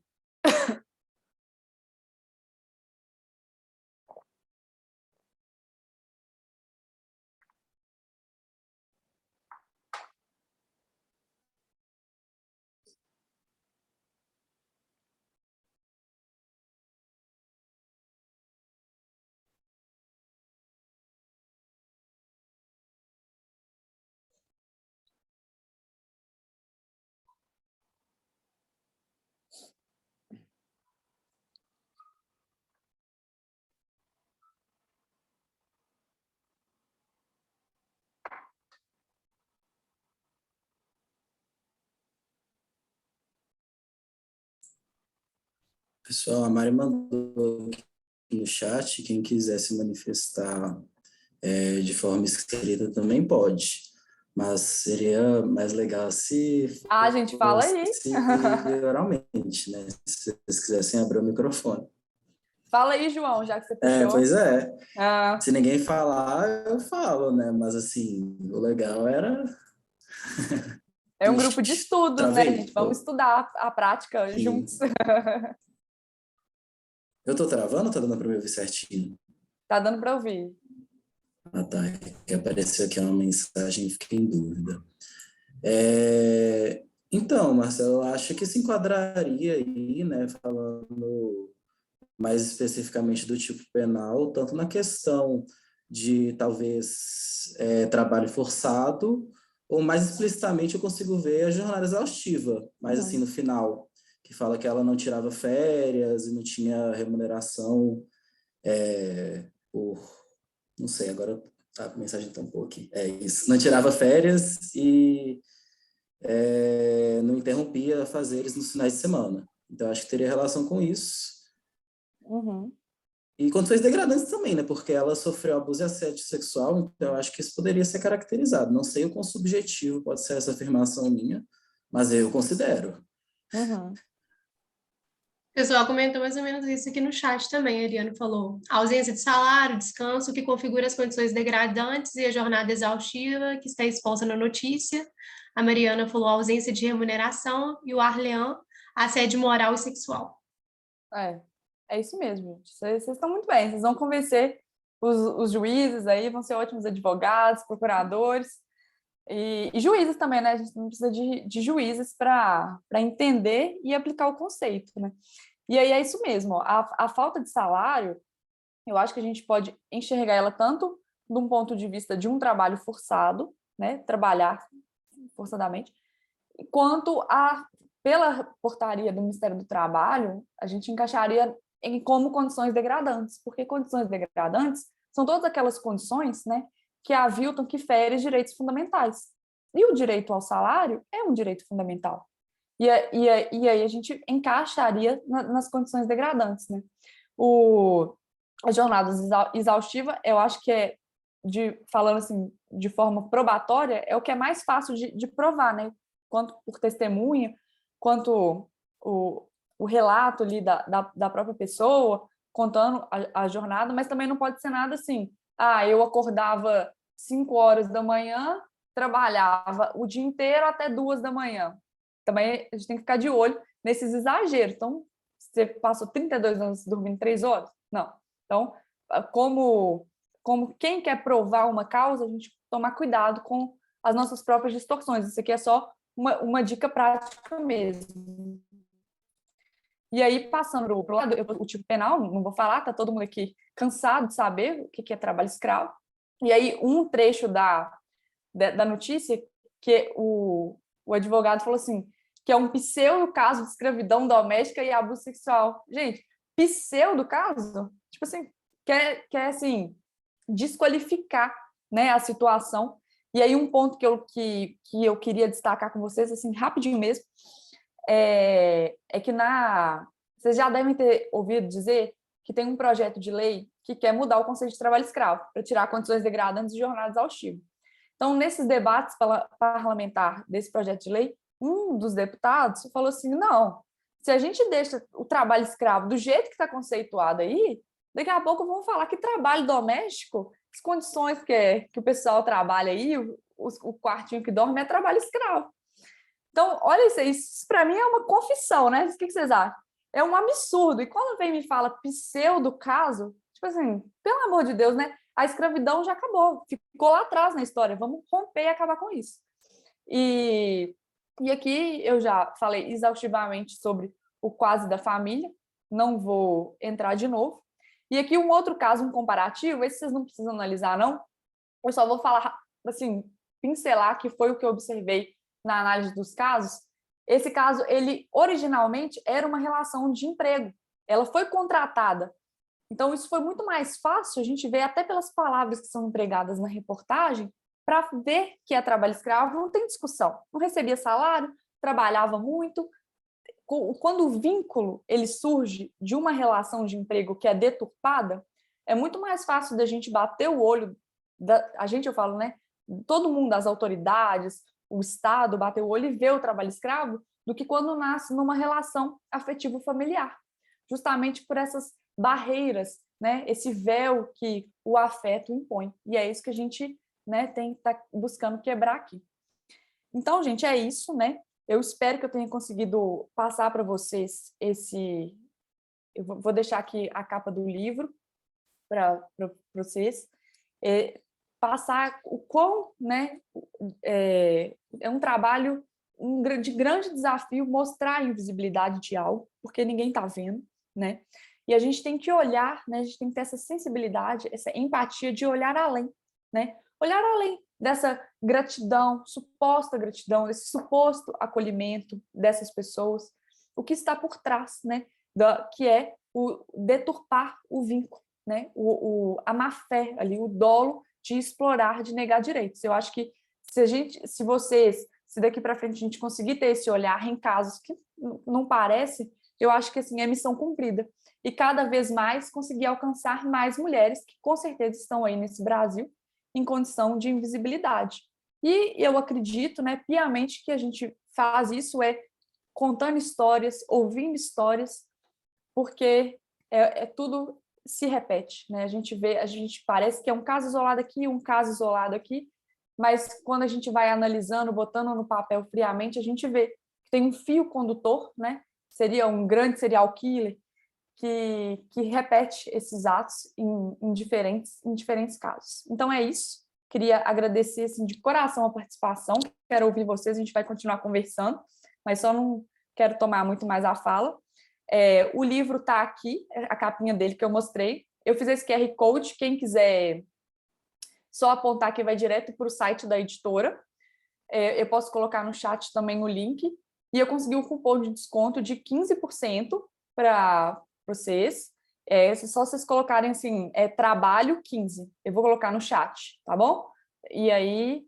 Pessoal, a Mari mandou aqui no chat, quem quiser se manifestar de forma escrita também pode, mas seria mais legal se Gente, fala aí. oralmente, né? Se vocês quisessem abrir o microfone. Fala aí, João, já que você puxou. Pois é. Se ninguém falar, eu falo, né? Mas, assim, o legal era... É um grupo de estudos, né, gente? Vamos estudar a prática juntos. Eu tô travando ou tá dando para me ouvir certinho? Tá dando para ouvir. Tá. Que apareceu aqui uma mensagem e fiquei em dúvida. Então, Marcelo, eu acho que se enquadraria aí, né, falando mais especificamente do tipo penal, tanto na questão de talvez trabalho forçado, ou mais explicitamente eu consigo ver a jornada exaustiva, mas assim no final, que fala que ela não tirava férias e não tinha remuneração por, não sei, agora a mensagem está um pouco aqui, é isso, não tirava férias e não interrompia afazeres nos finais de semana. Então, acho que teria relação com isso. Uhum. E condições degradantes também, né? Porque ela sofreu abuso e assédio sexual, então eu acho que isso poderia ser caracterizado. Não sei o quão subjetivo pode ser essa afirmação minha, mas eu considero. Uhum. O pessoal comentou mais ou menos isso aqui no chat também. A Eliane falou: ausência de salário, descanso, que configura as condições degradantes e a jornada exaustiva que está exposta na notícia. A Mariana falou ausência de remuneração e o Arlean, assédio moral e sexual. É isso mesmo, gente. Vocês estão muito bem. Vocês vão convencer os juízes aí, vão ser ótimos advogados, procuradores e juízes também, né? A gente não precisa de juízes para entender e aplicar o conceito, né? E aí é isso mesmo. A falta de salário, eu acho que a gente pode enxergar ela tanto de um ponto de vista de um trabalho forçado, né? Trabalhar forçadamente, quanto pela portaria do Ministério do Trabalho, a gente encaixaria como condições degradantes, porque condições degradantes são todas aquelas condições, né, que aviltam, que ferem direitos fundamentais. E o direito ao salário é um direito fundamental. E aí a gente encaixaria nas condições degradantes, né? A jornada exaustiva, eu acho que falando assim, de forma probatória, é o que é mais fácil de provar, né? Quanto por testemunha, quanto o relato ali da própria pessoa, contando a jornada, mas também não pode ser nada assim, eu acordava 5 horas da manhã, trabalhava o dia inteiro até 2 da manhã. Também a gente tem que ficar de olho nesses exageros. Então, você passou 32 anos dormindo 3 horas? Não. Então, como quem quer provar uma causa, a gente tomar cuidado com as nossas próprias distorções. Isso aqui é só uma dica prática mesmo. E aí, passando para o lado, o tipo penal, não vou falar, tá todo mundo aqui cansado de saber o que é trabalho escravo. E aí, um trecho da notícia, que o advogado falou assim, que é um pseudo caso de escravidão doméstica e abuso sexual. Gente, pseudo caso? Tipo assim, quer assim, desqualificar, né, a situação. E aí um ponto que eu queria destacar com vocês, assim, rapidinho mesmo, é que vocês já devem ter ouvido dizer que tem um projeto de lei que quer mudar o conceito de trabalho escravo, para tirar condições degradantes de jornada exaustiva. Então, nesses debates parlamentar desse projeto de lei, um dos deputados falou assim, não, se a gente deixa o trabalho escravo do jeito que está conceituado aí, daqui a pouco vão falar que trabalho doméstico, as condições que o pessoal trabalha aí, o quartinho que dorme é trabalho escravo. Então, olha isso para mim é uma confissão, né? O que vocês acham? É um absurdo. E quando vem e me fala pseudo caso, tipo assim, pelo amor de Deus, né? A escravidão já acabou, ficou lá atrás na história, vamos romper e acabar com isso. E aqui eu já falei exaustivamente sobre o quase da família, não vou entrar de novo. E aqui um outro caso, um comparativo, esse vocês não precisam analisar, não. Eu só vou falar, assim, pincelar, que foi o que eu observei na análise dos casos. Esse caso, ele originalmente era uma relação de emprego. Ela foi contratada. Então, isso foi muito mais fácil, a gente vê até pelas palavras que são empregadas na reportagem, para ver que é trabalho escravo, não tem discussão. Não recebia salário, trabalhava muito. Quando o vínculo ele surge de uma relação de emprego que é deturpada, é muito mais fácil da gente bater o olho, eu falo, né? Todo mundo, as autoridades, o Estado, bater o olho e ver o trabalho escravo, do que quando nasce numa relação afetivo-familiar. Justamente por essas barreiras, né? Esse véu que o afeto impõe. E é isso que a gente, né, tem que estar buscando quebrar aqui. Então, gente, é isso, né? Eu espero que eu tenha conseguido passar para vocês esse... Eu vou deixar aqui a capa do livro para vocês. Passar o quão, né, é um trabalho de grande desafio mostrar a invisibilidade de algo, porque ninguém está vendo, né? E a gente tem que olhar, né? A gente tem que ter essa sensibilidade, essa empatia de olhar além, né? Olhar além dessa gratidão, suposta gratidão, desse suposto acolhimento dessas pessoas, o que está por trás, né? Que é o deturpar o vínculo, né? A má-fé ali, o dolo de explorar, de negar direitos. Eu acho que se daqui para frente a gente conseguir ter esse olhar em casos que não parece, eu acho que assim é missão cumprida. E cada vez mais conseguir alcançar mais mulheres que com certeza estão aí nesse Brasil em condição de invisibilidade. E eu acredito, né, piamente que a gente faz isso contando histórias, ouvindo histórias, porque tudo se repete, né? A gente parece que é um caso isolado aqui, um caso isolado aqui, mas quando a gente vai analisando, botando no papel friamente, a gente vê que tem um fio condutor, né? Seria um grande serial killer que repete esses atos em diferentes casos. Então é isso. Queria agradecer assim, de coração a participação. Quero ouvir vocês, a gente vai continuar conversando, mas só não quero tomar muito mais a fala. O livro está aqui, a capinha dele que eu mostrei. Eu fiz esse QR Code, quem quiser só apontar que vai direto para o site da editora. Eu posso colocar no chat também o link. E eu consegui um cupom de desconto de 15% para vocês. Só vocês colocarem assim, trabalho 15. Eu vou colocar no chat, tá bom? E aí,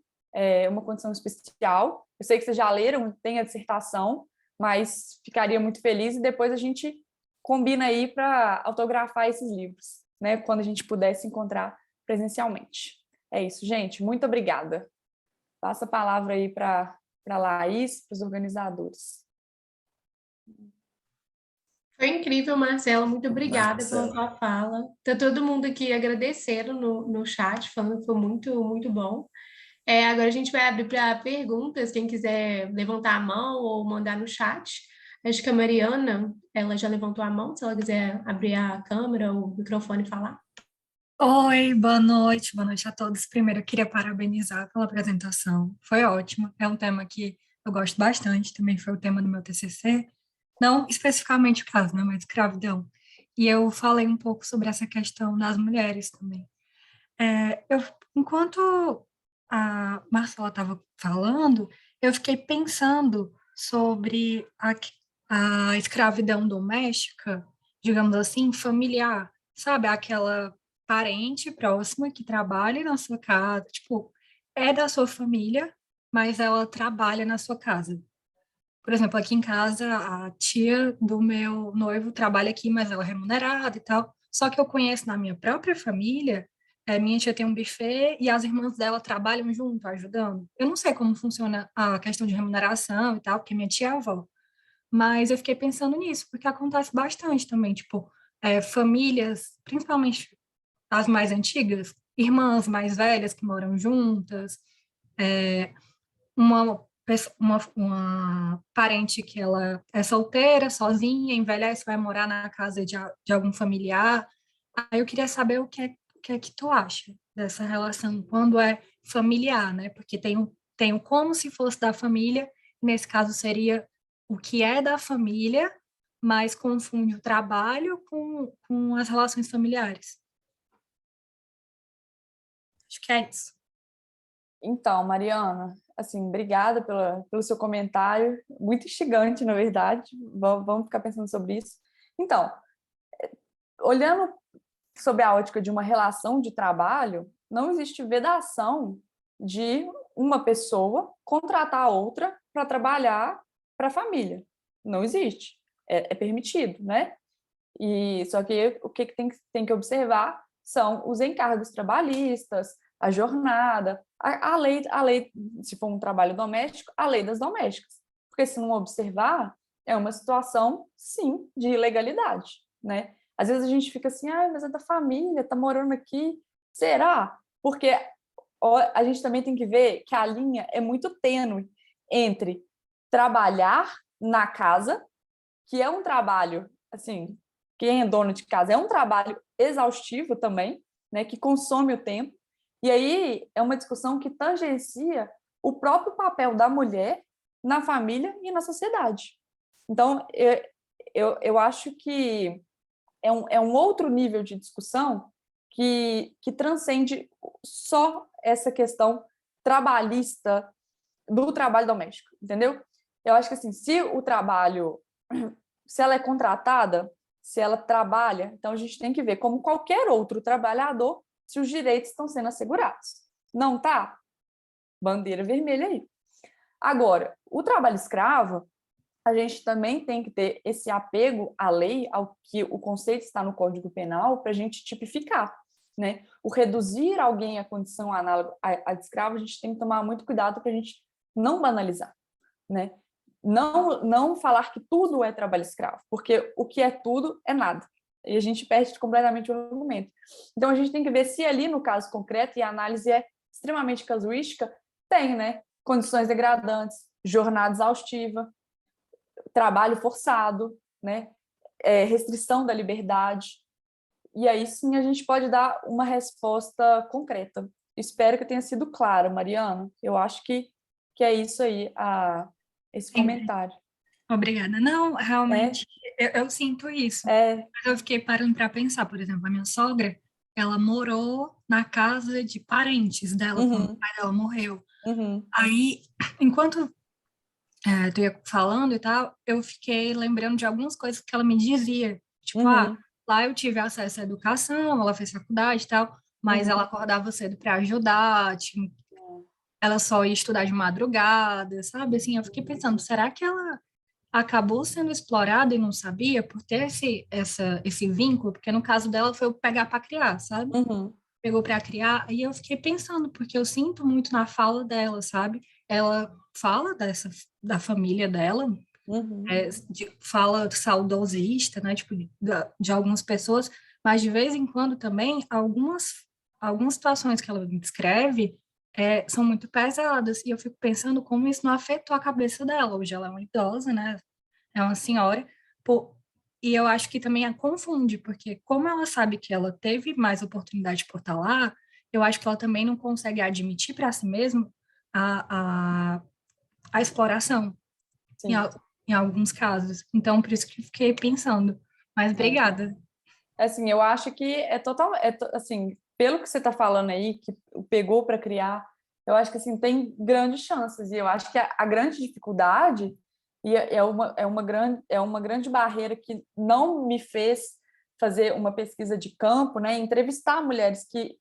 uma condição especial. Eu sei que vocês já leram, tem a dissertação, mas ficaria muito feliz e depois a gente combina aí para autografar esses livros, né? Quando a gente puder se encontrar presencialmente. É isso, gente. Muito obrigada. Passa a palavra aí para a Laís, para os organizadores. Foi incrível, Marcela. Muito obrigada pela sua fala. Está todo mundo aqui agradecendo no chat, falando que foi muito, muito bom. Agora a gente vai abrir para perguntas, quem quiser levantar a mão ou mandar no chat. Acho que a Mariana, ela já levantou a mão, se ela quiser abrir a câmera ou o microfone e falar. Oi, boa noite a todos. Primeiro, eu queria parabenizar pela apresentação, foi ótimo. É um tema que eu gosto bastante, também foi o tema do meu TCC, não especificamente o caso, né, mas escravidão. E eu falei um pouco sobre essa questão das mulheres também. Enquanto a Marcela estava falando, eu fiquei pensando sobre a escravidão doméstica, digamos assim, familiar, sabe? Aquela parente próxima que trabalha na sua casa, tipo, é da sua família, mas ela trabalha na sua casa. Por exemplo, aqui em casa, a tia do meu noivo trabalha aqui, mas ela é remunerada e tal. Só que eu conheço na minha própria família, minha tia tem um buffet e as irmãs dela trabalham junto, ajudando. Eu não sei como funciona a questão de remuneração e tal, porque minha tia é avó. Mas eu fiquei pensando nisso, porque acontece bastante também, tipo, famílias, principalmente as mais antigas, irmãs mais velhas que moram juntas, uma parente que ela é solteira, sozinha, envelhece, vai morar na casa de algum familiar. Aí eu queria saber o que é que tu acha dessa relação quando é familiar, né? Porque tem o como se fosse da família, nesse caso seria o que é da família, mas confunde o trabalho com as relações familiares. Acho que é isso. Então, Mariana, assim, obrigada pelo seu comentário, muito instigante, na verdade, vamos ficar pensando sobre isso. Então, olhando sob a ótica de uma relação de trabalho, não existe vedação de uma pessoa contratar a outra para trabalhar para a família. Não existe. É permitido, né? Só que o que tem que observar são os encargos trabalhistas, a jornada, a lei, se for um trabalho doméstico, a lei das domésticas. Porque se não observar, é uma situação, sim, de ilegalidade, né? Às vezes a gente fica assim, mas é da família, tá morando aqui. Será? Porque a gente também tem que ver que a linha é muito tênue entre trabalhar na casa, que é um trabalho, assim, quem é dono de casa, é um trabalho exaustivo também, né, que consome o tempo. E aí é uma discussão que tangencia o próprio papel da mulher na família e na sociedade. Então, eu acho que é um outro nível de discussão que transcende só essa questão trabalhista do trabalho doméstico, entendeu? Eu acho que assim, se ela é contratada, se ela trabalha, então a gente tem que ver, como qualquer outro trabalhador, se os direitos estão sendo assegurados. Não tá? Bandeira vermelha aí. Agora, o trabalho escravo, a gente também tem que ter esse apego à lei, ao que o conceito está no Código Penal, para a gente tipificar, né? O reduzir alguém à condição análoga a de escravo, a gente tem que tomar muito cuidado para a gente não banalizar, né? Não falar que tudo é trabalho escravo, porque o que é tudo é nada. E a gente perde completamente o argumento. Então, a gente tem que ver se ali, no caso concreto, e a análise é extremamente casuística, tem, né? Condições degradantes, jornada exaustiva, trabalho forçado, né? Restrição da liberdade. E aí sim a gente pode dar uma resposta concreta. Espero que tenha sido clara, Mariana. Eu acho que é isso aí, esse comentário. Obrigada. Não, realmente, eu sinto isso. Mas eu fiquei parando para pensar, por exemplo, a minha sogra, ela morou na casa de parentes dela quando o pai dela morreu. Aí, enquanto tu ia falando e tal, eu fiquei lembrando de algumas coisas que ela me dizia. Tipo, lá eu tive acesso à educação, ela fez faculdade e tal, mas ela acordava cedo para ajudar, ela só ia estudar de madrugada, sabe? Assim, eu fiquei pensando, será que ela acabou sendo explorada e não sabia por ter esse vínculo? Porque no caso dela foi o pegar para criar, sabe? Pegou para criar, e eu fiquei pensando, porque eu sinto muito na fala dela, sabe? Ela fala da família dela, fala saudosista, né? Tipo, de algumas pessoas, mas de vez em quando também, algumas situações que ela descreve são muito pesadas, e eu fico pensando como isso não afetou a cabeça dela. Hoje ela é uma idosa, né? É uma senhora, e eu acho que também a confunde, porque como ela sabe que ela teve mais oportunidade por estar lá, eu acho que ela também não consegue admitir para si mesma a exploração, em alguns casos. Então, por isso que fiquei pensando. Mas obrigada. Assim, eu acho que assim, pelo que você está falando aí, que pegou para criar, eu acho que assim, tem grandes chances. E eu acho que a grande dificuldade é uma grande barreira que não me fez fazer uma pesquisa de campo, né? Entrevistar mulheres que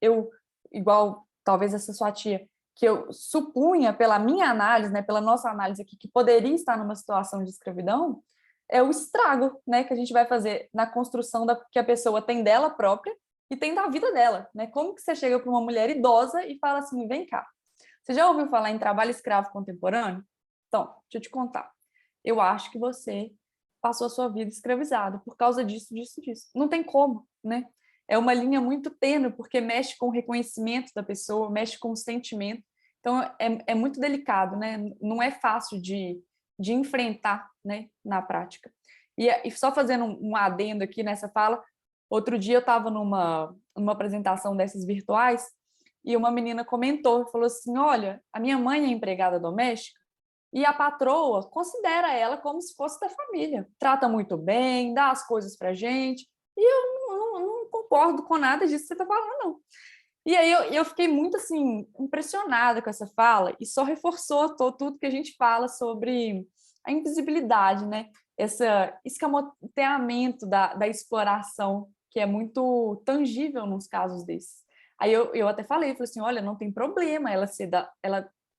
igual talvez essa sua tia, que eu supunha pela minha análise, né, pela nossa análise aqui, que poderia estar numa situação de escravidão, é o estrago, né, que a gente vai fazer na construção que a pessoa tem dela própria e tem da vida dela, né? Como que você chega para uma mulher idosa e fala assim, vem cá, você já ouviu falar em trabalho escravo contemporâneo? Então, deixa eu te contar. Eu acho que você passou a sua vida escravizada por causa disso, disso, disso. Não tem como, né? É uma linha muito tênue, porque mexe com o reconhecimento da pessoa, mexe com o sentimento. Então, é muito delicado, né? Não é fácil de enfrentar, né, na prática. E só fazendo um adendo aqui nessa fala, outro dia eu estava numa apresentação dessas virtuais e uma menina comentou, falou assim, olha, a minha mãe é empregada doméstica e a patroa considera ela como se fosse da família. Trata muito bem, dá as coisas pra gente. E eu não concordo com nada disso que você está falando, não. E aí eu fiquei muito, assim, impressionada com essa fala e só reforçou tudo que a gente fala sobre a invisibilidade, né? Esse escamoteamento da exploração, que é muito tangível nos casos desses. Aí eu até falei assim, olha, não tem problema ela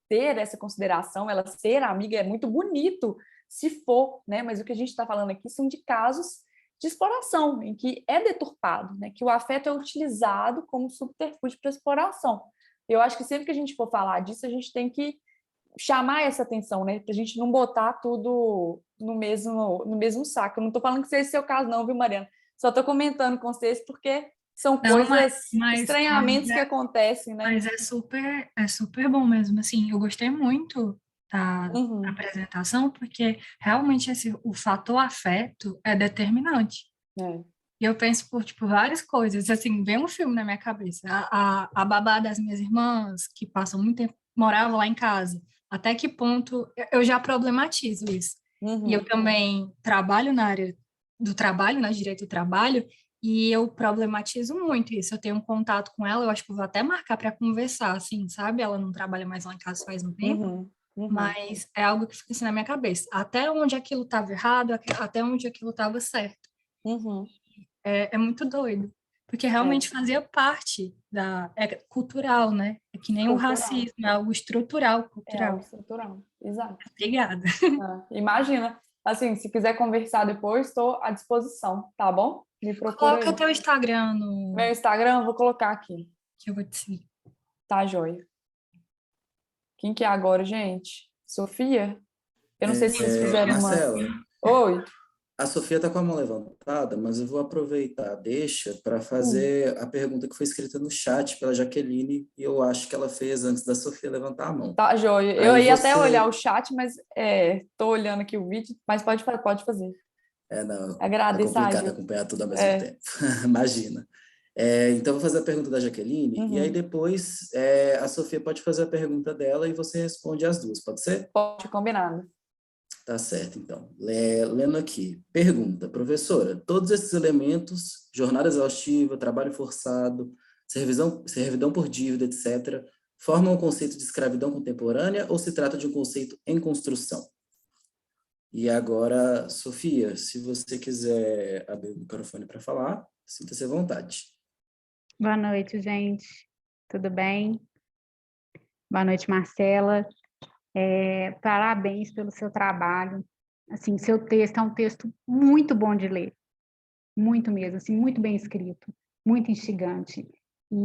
ter essa consideração, ela ser amiga, é muito bonito se for, né? Mas o que a gente está falando aqui são de casos de exploração, em que é deturpado, né? Que o afeto é utilizado como subterfúgio para exploração. Eu acho que sempre que a gente for falar disso, a gente tem que chamar essa atenção, né? Para a gente não botar tudo no mesmo saco. Eu não estou falando que seja o seu caso, não, viu, Mariana? Só estou comentando com vocês porque são coisas, estranhamentos que acontecem, né? Mas é super bom mesmo, assim, eu gostei muito da apresentação, porque realmente o fator afeto é determinante. E eu penso por, tipo, várias coisas, assim, vem um filme na minha cabeça, a babá das minhas irmãs, que passam muito tempo, morava lá em casa, Até que ponto eu já problematizo isso. E eu também trabalho na área do trabalho, na direito do trabalho, e eu problematizo muito isso. Eu tenho um contato com ela, eu acho que eu vou até marcar para conversar, assim, sabe? Ela não trabalha mais lá em casa faz um tempo, mas é algo que fica assim na minha cabeça. Até onde aquilo estava errado, até onde aquilo estava certo. É muito doido, porque realmente fazia parte é cultural, né? É que nem o Cultural. racismo, é algo estrutural, É cultural. algo estrutural, exato. Obrigada. Imagina, assim, se quiser conversar depois, estou à disposição, tá bom? Me procura Coloca aí. teu Instagram no... Meu Instagram, vou colocar aqui. que eu vou te seguir. Tá, joia. Quem que é agora, gente? Sofia? Eu não sei se vocês fizeram uma... Marcela, Oi. a Sofia está com a mão levantada, mas eu vou aproveitar, deixa, para fazer a pergunta que foi escrita no chat pela Jaqueline, e eu acho que ela fez antes da Sofia levantar a mão. Tá, joia. Eu Aí ia até você- olhar o chat, mas tô olhando aqui o vídeo, mas pode fazer. Não, é Agradeço a complicado ajuda. acompanhar tudo ao mesmo tempo, imagina. Então, eu vou fazer a pergunta da Jaqueline, e aí depois a Sofia pode fazer a pergunta dela e você responde as duas, pode ser? Pode, combinado. Tá certo, então. Lendo aqui. Pergunta, professora, todos esses elementos, jornada exaustiva, trabalho forçado, servidão por dívida, etc., formam o conceito de escravidão contemporânea ou se trata de um conceito em construção? E agora, Sofia, se você quiser abrir o microfone para falar, sinta-se à vontade. Boa noite, gente. Tudo bem? Boa noite, Marcela. Parabéns pelo seu trabalho. Assim, seu texto é um texto muito bom de ler, muito mesmo, assim, muito bem escrito, muito instigante. E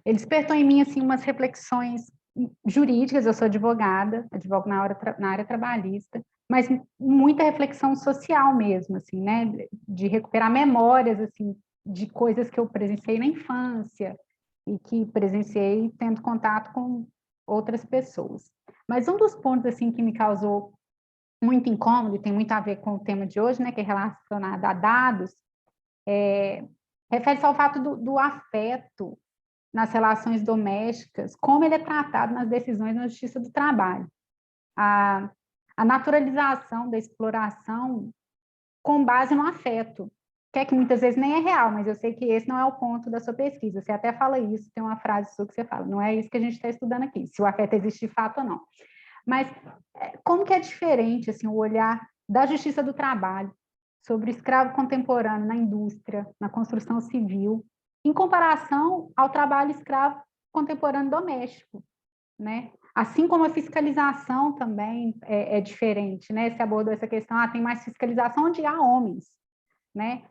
ele despertou em mim assim umas reflexões jurídicas. Eu sou advogada, advogo na área trabalhista, mas muita reflexão social mesmo, assim, né? De recuperar memórias assim de coisas que eu presenciei na infância e que presenciei tendo contato com outras pessoas. Mas um dos pontos assim que me causou muito incômodo, e tem muito a ver com o tema de hoje, né, que é relacionado a dados, refere-se ao fato do afeto nas relações domésticas, como ele é tratado nas decisões na Justiça do Trabalho. A naturalização da exploração com base no afeto, que é que muitas vezes nem é real, mas eu sei que esse não é o ponto da sua pesquisa. Você até fala isso, tem uma frase sua que você fala, não é isso que a gente está estudando aqui, se o afeto existe de fato ou não. Mas como que é diferente assim, o olhar da Justiça do Trabalho sobre o escravo contemporâneo na indústria, na construção civil, em comparação ao trabalho escravo contemporâneo doméstico, né? Assim como a fiscalização também é diferente, né? Você abordou essa questão, tem mais fiscalização onde há homens, né?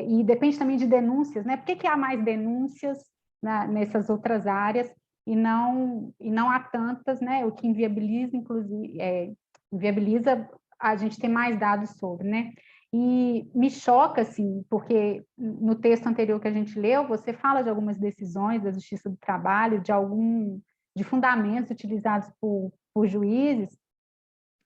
E depende também de denúncias, né? Por que há mais denúncias nessas outras áreas e não há tantas, né? O que inviabiliza, inclusive, inviabiliza a gente ter mais dados sobre, né? E me choca, assim, porque no texto anterior que a gente leu, você fala de algumas decisões da Justiça do Trabalho, de fundamentos utilizados por juízes,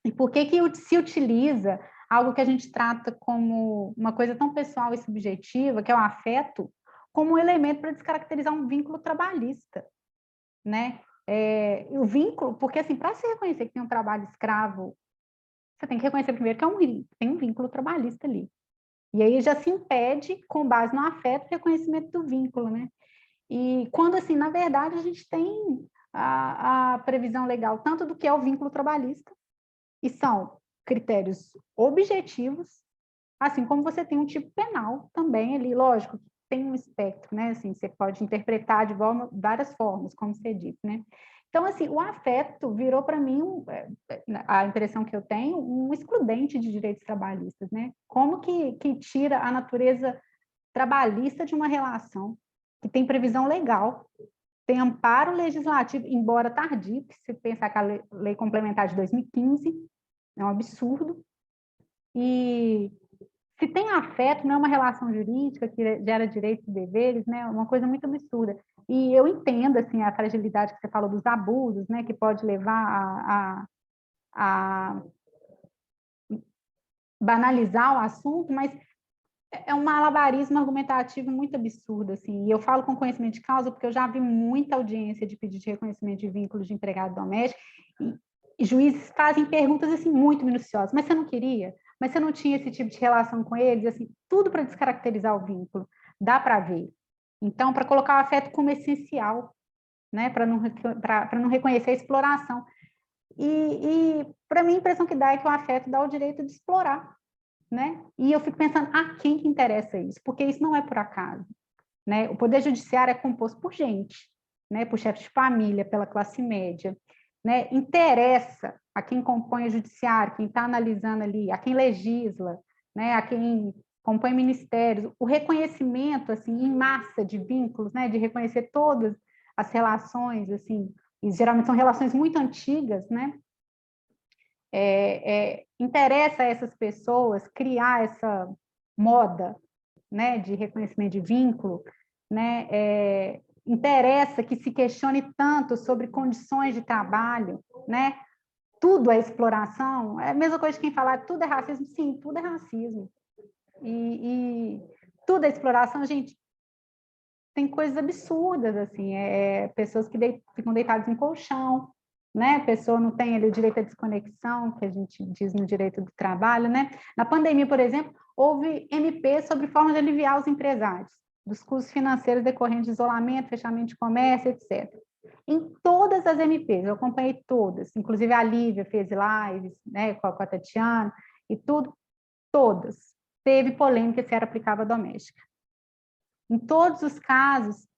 e por que se utiliza algo que a gente trata como uma coisa tão pessoal e subjetiva, que é o afeto, como um elemento para descaracterizar um vínculo trabalhista, né? O vínculo, porque assim, para se reconhecer que tem um trabalho escravo, você tem que reconhecer primeiro que tem um vínculo trabalhista ali. E aí já se impede, com base no afeto, o reconhecimento do vínculo, né? E quando, assim, na verdade, a gente tem a previsão legal tanto do que é o vínculo trabalhista, e são critérios objetivos, assim como você tem um tipo penal também ali, lógico, tem um espectro, né? Assim, você pode interpretar de várias formas, como você disse, né? Então, assim, o afeto virou para mim, a impressão que eu tenho, um excludente de direitos trabalhistas, né? Como que tira a natureza trabalhista de uma relação que tem previsão legal, tem amparo legislativo, embora tardio, que se pensar que a lei complementar de 2015 é um absurdo, e se tem afeto, não é uma relação jurídica que gera direitos e deveres, né? Uma coisa muito absurda. E eu entendo assim a fragilidade que você falou dos abusos, né? Que pode levar a banalizar o assunto, mas é um malabarismo argumentativo muito absurdo, assim, e eu falo com conhecimento de causa porque eu já vi muita audiência de pedido de reconhecimento de vínculo de empregado doméstico, e juízes fazem perguntas, assim, muito minuciosas, mas você não queria? Mas você não tinha esse tipo de relação com eles? Assim, tudo para descaracterizar o vínculo, dá para ver. Então, para colocar o afeto como essencial, né, para não reconhecer a exploração. E para mim, a impressão que dá é que o afeto dá o direito de explorar, né? E eu fico pensando, a quem que interessa isso? Porque isso não é por acaso, né? O Poder Judiciário é composto por gente, né? Por chefes de família, pela classe média, né? Interessa a quem compõe o judiciário, quem está analisando ali, a quem legisla, né? A quem compõe ministérios, o reconhecimento, assim, em massa de vínculos, né? De reconhecer todas as relações, assim, e geralmente são relações muito antigas, né? Interessa a essas pessoas criar essa moda, né, de reconhecimento de vínculo, né? Interessa que se questione tanto sobre condições de trabalho, né? Tudo é exploração. É a mesma coisa de quem falar tudo é racismo. Sim, tudo é racismo. E tudo é exploração, gente. Tem coisas absurdas, assim, pessoas que ficam deitadas em colchão, né? A pessoa não tem ali o direito à desconexão, que a gente diz no direito do trabalho, né? Na pandemia, por exemplo, houve MP sobre formas de aliviar os empresários dos custos financeiros decorrentes de isolamento, fechamento de comércio, etc. Em todas as MPs, eu acompanhei todas, inclusive a Lívia fez lives, né, com a Tatiana, e tudo, todas. Teve polêmica se era aplicável à doméstica. Em todos os casos,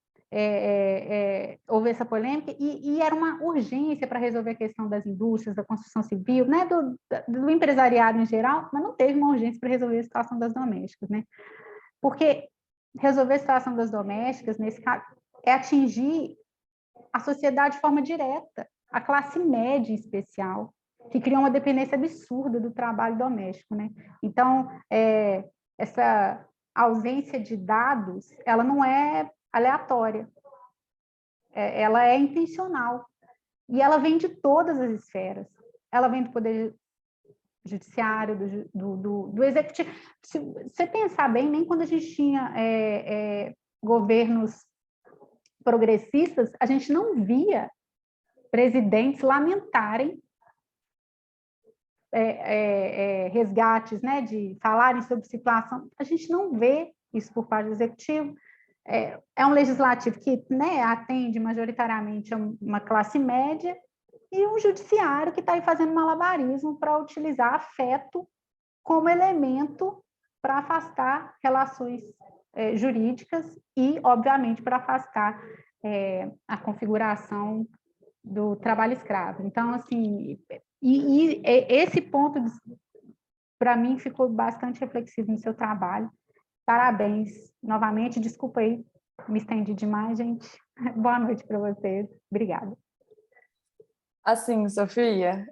houve essa polêmica e era uma urgência para resolver a questão das indústrias, da construção civil, né, do empresariado em geral, mas não teve uma urgência para resolver a situação das domésticas, né? Porque resolver a situação das domésticas, nesse caso, é atingir a sociedade de forma direta, a classe média em especial, que cria uma dependência absurda do trabalho doméstico, né? Então, essa ausência de dados, ela não é aleatória, ela é intencional, e ela vem de todas as esferas, ela vem do poder judiciário, do executivo. Se você pensar bem, nem quando a gente tinha governos progressistas, a gente não via presidentes lamentarem resgates, né, de falarem sobre situação, a gente não vê isso por parte do executivo. É um legislativo que, né, atende majoritariamente a uma classe média e um judiciário que está aí fazendo malabarismo para utilizar afeto como elemento para afastar relações jurídicas e, obviamente, para afastar a configuração do trabalho escravo. Então, assim, esse ponto, para mim, ficou bastante reflexivo no seu trabalho. Parabéns, novamente. Desculpa aí, me estendi demais, gente. Boa noite para vocês. Obrigada. Assim, Sofia,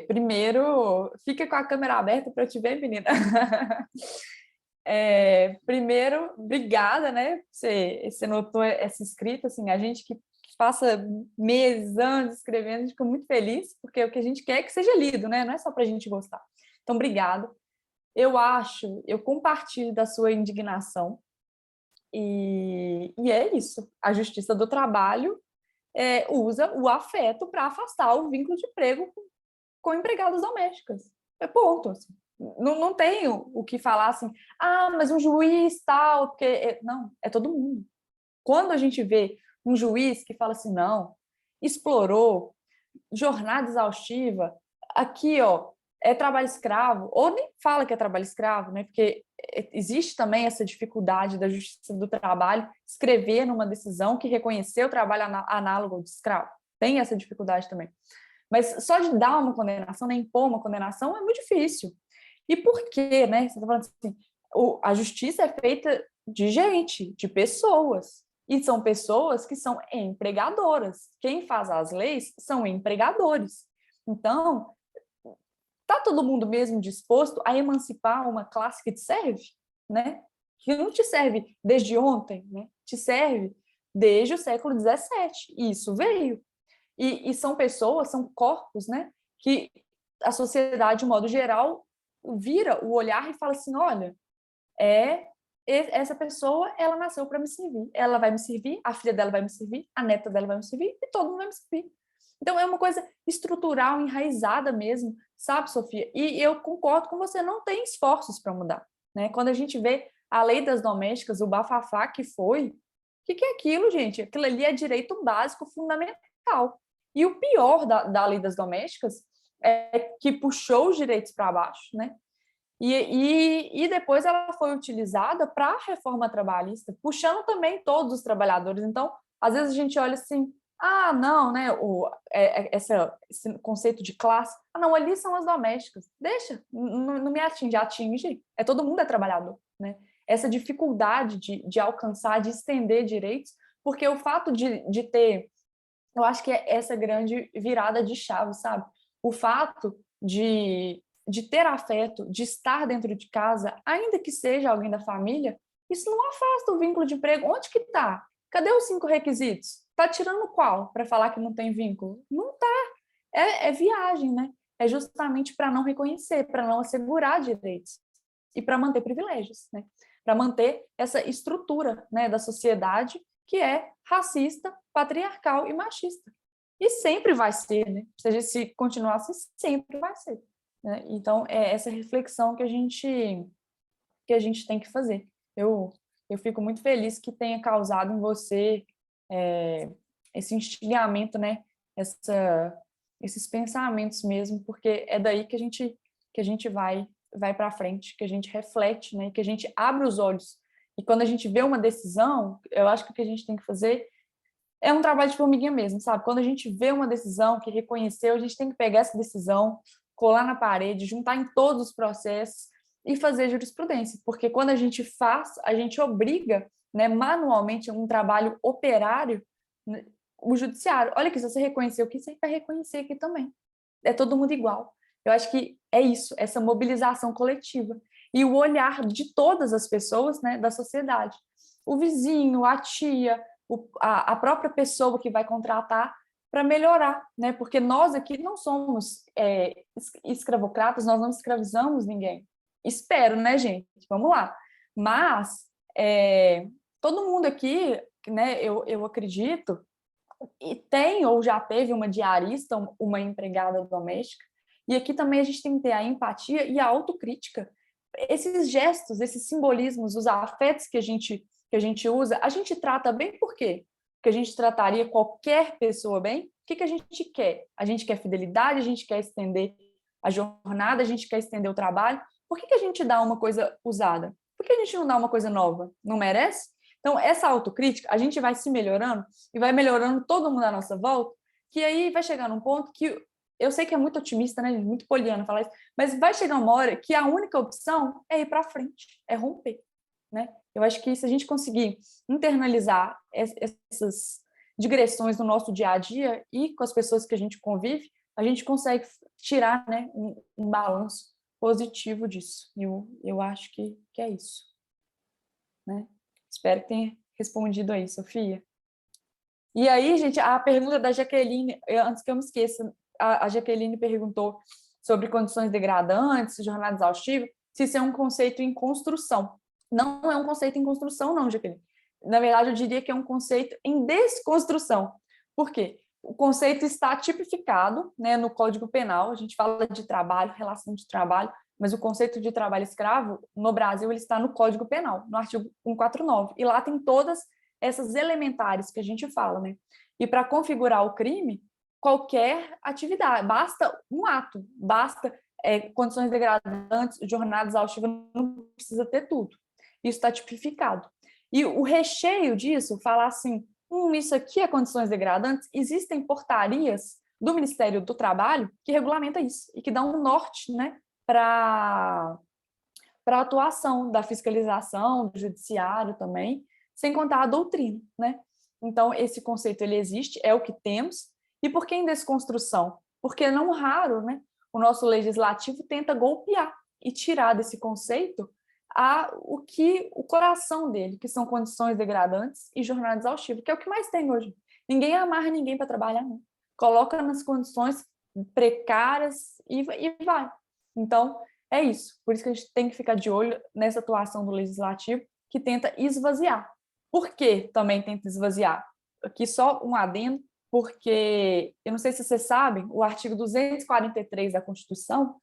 primeiro, fica com a câmera aberta para eu te ver, menina. Primeiro, obrigada, né? Você notou essa escrita, assim, a gente que passa meses, anos escrevendo, a gente fica muito feliz, porque o que a gente quer é que seja lido, né? Não é só para a gente gostar. Então, obrigada. Eu compartilho da sua indignação, e é isso. A Justiça do Trabalho usa o afeto para afastar o vínculo de emprego com empregadas domésticas. Ponto. Assim. Não tenho o que falar assim, mas um juiz tal, porque... Não, é todo mundo. Quando a gente vê um juiz que fala assim, não, explorou, jornada exaustiva, aqui, ó, é trabalho escravo, ou nem fala que é trabalho escravo, né? Porque existe também essa dificuldade da Justiça do Trabalho escrever numa decisão que reconheceu o trabalho análogo de escravo. Tem essa dificuldade também. Mas só de dar uma condenação, né, impor uma condenação, é muito difícil. E por quê, né? Você está falando assim, a justiça é feita de gente, de pessoas. E são pessoas que são empregadoras. Quem faz as leis são empregadores. Então, está todo mundo mesmo disposto a emancipar uma classe que te serve, né? Que não te serve desde ontem, né? Te serve desde o século XVII. E isso veio. E são pessoas, são corpos, né? Que a sociedade, de modo geral, vira o olhar e fala assim, olha, essa pessoa, ela nasceu para me servir. Ela vai me servir, a filha dela vai me servir, a neta dela vai me servir e todo mundo vai me servir. Então, é uma coisa estrutural, enraizada mesmo, sabe, Sofia? E eu concordo com você, não tem esforços para mudar, né? Quando a gente vê a lei das domésticas, o bafafá que foi, o que é aquilo, gente? Aquilo ali é direito básico, fundamental. E o pior da lei das domésticas é que puxou os direitos para baixo, né? E depois ela foi utilizada para a reforma trabalhista, puxando também todos os trabalhadores. Então, às vezes a gente olha assim, não, né, esse conceito de classe, não, ali são as domésticas, deixa, não me atinge, todo mundo é trabalhador, né? Essa dificuldade de alcançar, de estender direitos, porque o fato de ter, eu acho que é essa grande virada de chave, sabe? O fato de ter afeto, de estar dentro de casa, ainda que seja alguém da família, isso não afasta o vínculo de emprego. Onde que está? Cadê os 5 requisitos? Está tirando qual para falar que não tem vínculo? Não está. É viagem, né? É justamente para não reconhecer, para não assegurar direitos e para manter privilégios, né? Para manter essa estrutura, né, da sociedade que é racista, patriarcal e machista. E sempre vai ser, né? Se continuar assim, sempre vai ser. Né? Então, é essa reflexão que a gente tem que fazer. Eu fico muito feliz que tenha causado em você esse instigamento, né? Esses pensamentos mesmo, porque é daí que a gente vai para frente, que a gente reflete, né? Que a gente abre os olhos. E quando a gente vê uma decisão, eu acho que o que a gente tem que fazer é um trabalho de formiguinha mesmo, sabe? Quando a gente vê uma decisão que reconheceu, a gente tem que pegar essa decisão, colar na parede, juntar em todos os processos e fazer jurisprudência, porque quando a gente faz, a gente obriga, né, manualmente, um trabalho operário, né, o judiciário. Olha aqui, se você reconheceu aqui, você vai reconhecer aqui também. É todo mundo igual. Eu acho que é isso, essa mobilização coletiva e o olhar de todas as pessoas, né, da sociedade. O vizinho, a tia, a própria pessoa que vai contratar, para melhorar, né? Porque nós aqui não somos escravocratas, nós não escravizamos ninguém. Espero, né, gente? Vamos lá. Mas todo mundo aqui, né, eu acredito, e tem ou já teve uma diarista, uma empregada doméstica, e aqui também a gente tem que ter a empatia e a autocrítica. Esses gestos, esses simbolismos, os afetos que a gente usa, a gente trata bem por quê? Que a gente trataria qualquer pessoa bem? O que a gente quer? A gente quer fidelidade, a gente quer estender a jornada, a gente quer estender o trabalho. Por que a gente dá uma coisa usada? Por que a gente não dá uma coisa nova? Não merece? Então, essa autocrítica, a gente vai se melhorando e vai melhorando todo mundo à nossa volta, que aí vai chegar num ponto que eu sei que é muito otimista, né, muito poliana falar isso, mas vai chegar uma hora que a única opção é ir para frente, é romper, né? Eu acho que se a gente conseguir internalizar essas digressões no nosso dia a dia e com as pessoas que a gente convive, a gente consegue tirar, né, um balanço positivo disso. Eu acho que é isso, né? Espero que tenha respondido aí, Sofia. E aí, gente, a pergunta da Jaqueline, antes que eu me esqueça, a Jaqueline perguntou sobre condições degradantes, jornada exaustiva, se isso é um conceito em construção. Não é um conceito em construção, não, Jaqueline. Na verdade, eu diria que é um conceito em desconstrução. Por quê? O conceito está tipificado, né, no Código Penal, a gente fala de trabalho, relação de trabalho, mas o conceito de trabalho escravo, no Brasil, ele está no Código Penal, no artigo 149, e lá tem todas essas elementares que a gente fala, né? E para configurar o crime, qualquer atividade, basta um ato, basta condições degradantes, jornada exaustiva, não precisa ter tudo. Isso está tipificado. E o recheio disso, falar assim, isso aqui é condições degradantes, existem portarias do Ministério do Trabalho que regulamenta isso e que dá um norte, né, para a atuação da fiscalização, do judiciário também, sem contar a doutrina, né? Então, esse conceito, ele existe, é o que temos. E por que em desconstrução? Porque não raro, né, o nosso legislativo tenta golpear e tirar desse conceito o coração dele, que são condições degradantes e jornada exaustiva, que é o que mais tem hoje. Ninguém amarra ninguém para trabalhar, não. Coloca nas condições precárias e vai. Então, É isso. Por isso que a gente tem que ficar de olho nessa atuação do legislativo que tenta esvaziar. Por que também tenta esvaziar? Aqui só um adendo, porque, eu não sei se vocês sabem, o artigo 243 da Constituição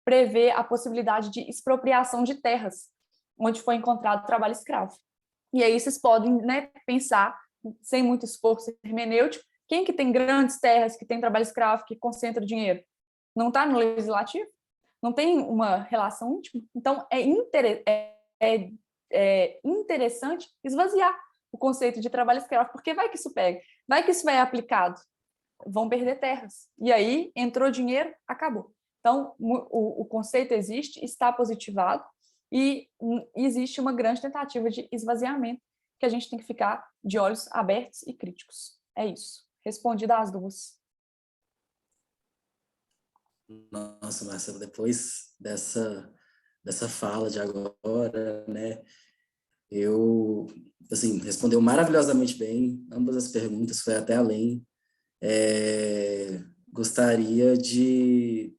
prevê a possibilidade de expropriação de terras, onde foi encontrado trabalho escravo. E aí vocês podem, né, pensar, sem muito esforço hermenêutico, quem que tem grandes terras, que tem trabalho escravo, que concentra dinheiro? Não está no legislativo? Não tem uma relação íntima? Então, é interessante esvaziar o conceito de trabalho escravo, porque vai que isso pega, vai que isso vai aplicado, vão perder terras. E aí, entrou dinheiro, acabou. Então, o conceito existe, está positivado, e existe uma grande tentativa de esvaziamento, que a gente tem que ficar de olhos abertos e críticos. É isso. Respondida às duas. Nossa, Marcelo, depois dessa fala de agora, né, eu, assim, respondeu maravilhosamente bem, ambas as perguntas, foi até além. Gostaria de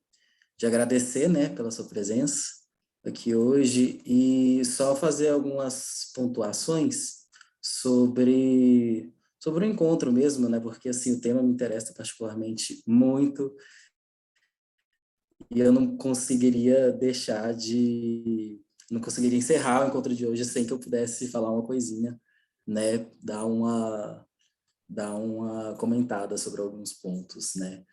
agradecer, né, pela sua presença aqui hoje e só fazer algumas pontuações sobre o encontro mesmo, né, porque, assim, o tema me interessa particularmente muito e eu não conseguiria encerrar o encontro de hoje sem que eu pudesse falar uma coisinha, né, dar uma comentada sobre alguns pontos, né.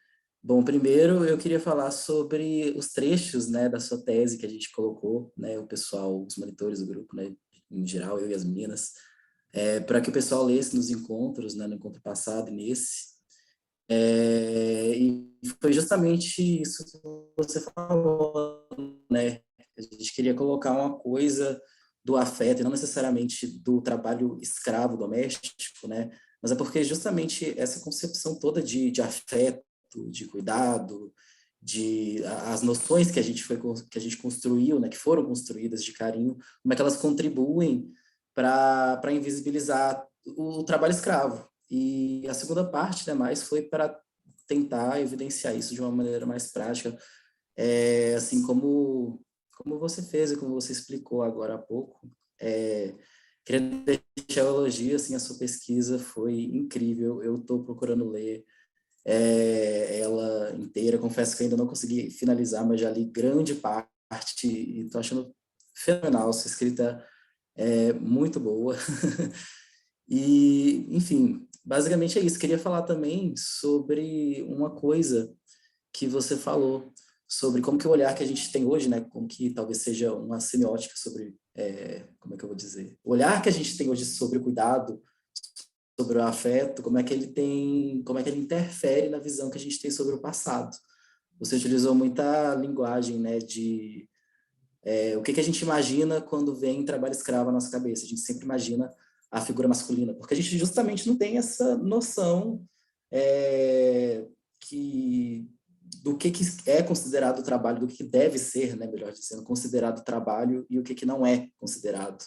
Bom, primeiro eu queria falar sobre os trechos, né, da sua tese que a gente colocou, né, o pessoal, os monitores do grupo, né, em geral, eu e as meninas, para que o pessoal lesse nos encontros, né, no encontro passado e nesse. E foi justamente isso que você falou, né? A gente queria colocar uma coisa do afeto, e não necessariamente do trabalho escravo doméstico, né? Mas é porque justamente essa concepção toda de afeto, de cuidado, as noções que a gente construiu, né, que foram construídas de carinho, como é que elas contribuem para invisibilizar o trabalho escravo. E a segunda parte, né, mais foi para tentar evidenciar isso de uma maneira mais prática, assim como você fez e como você explicou agora há pouco. Queria deixar o elogio, assim, a sua pesquisa foi incrível, eu estou procurando ler ela inteira, confesso que ainda não consegui finalizar, mas já li grande parte e estou achando fenomenal, sua escrita é muito boa. E, enfim, basicamente é isso. Queria falar também sobre uma coisa que você falou, sobre como que o olhar que a gente tem hoje, né, como que talvez seja uma semiótica sobre, como é que eu vou dizer? O olhar que a gente tem hoje sobre o cuidado, sobre o afeto, como é que ele interfere na visão que a gente tem sobre o passado. Você utilizou muita linguagem, né, de o que a gente imagina quando vem trabalho escravo à nossa cabeça. A gente sempre imagina a figura masculina, porque a gente justamente não tem essa noção do que é considerado trabalho, do que deve ser, né, melhor dizendo, considerado trabalho e o que não é considerado.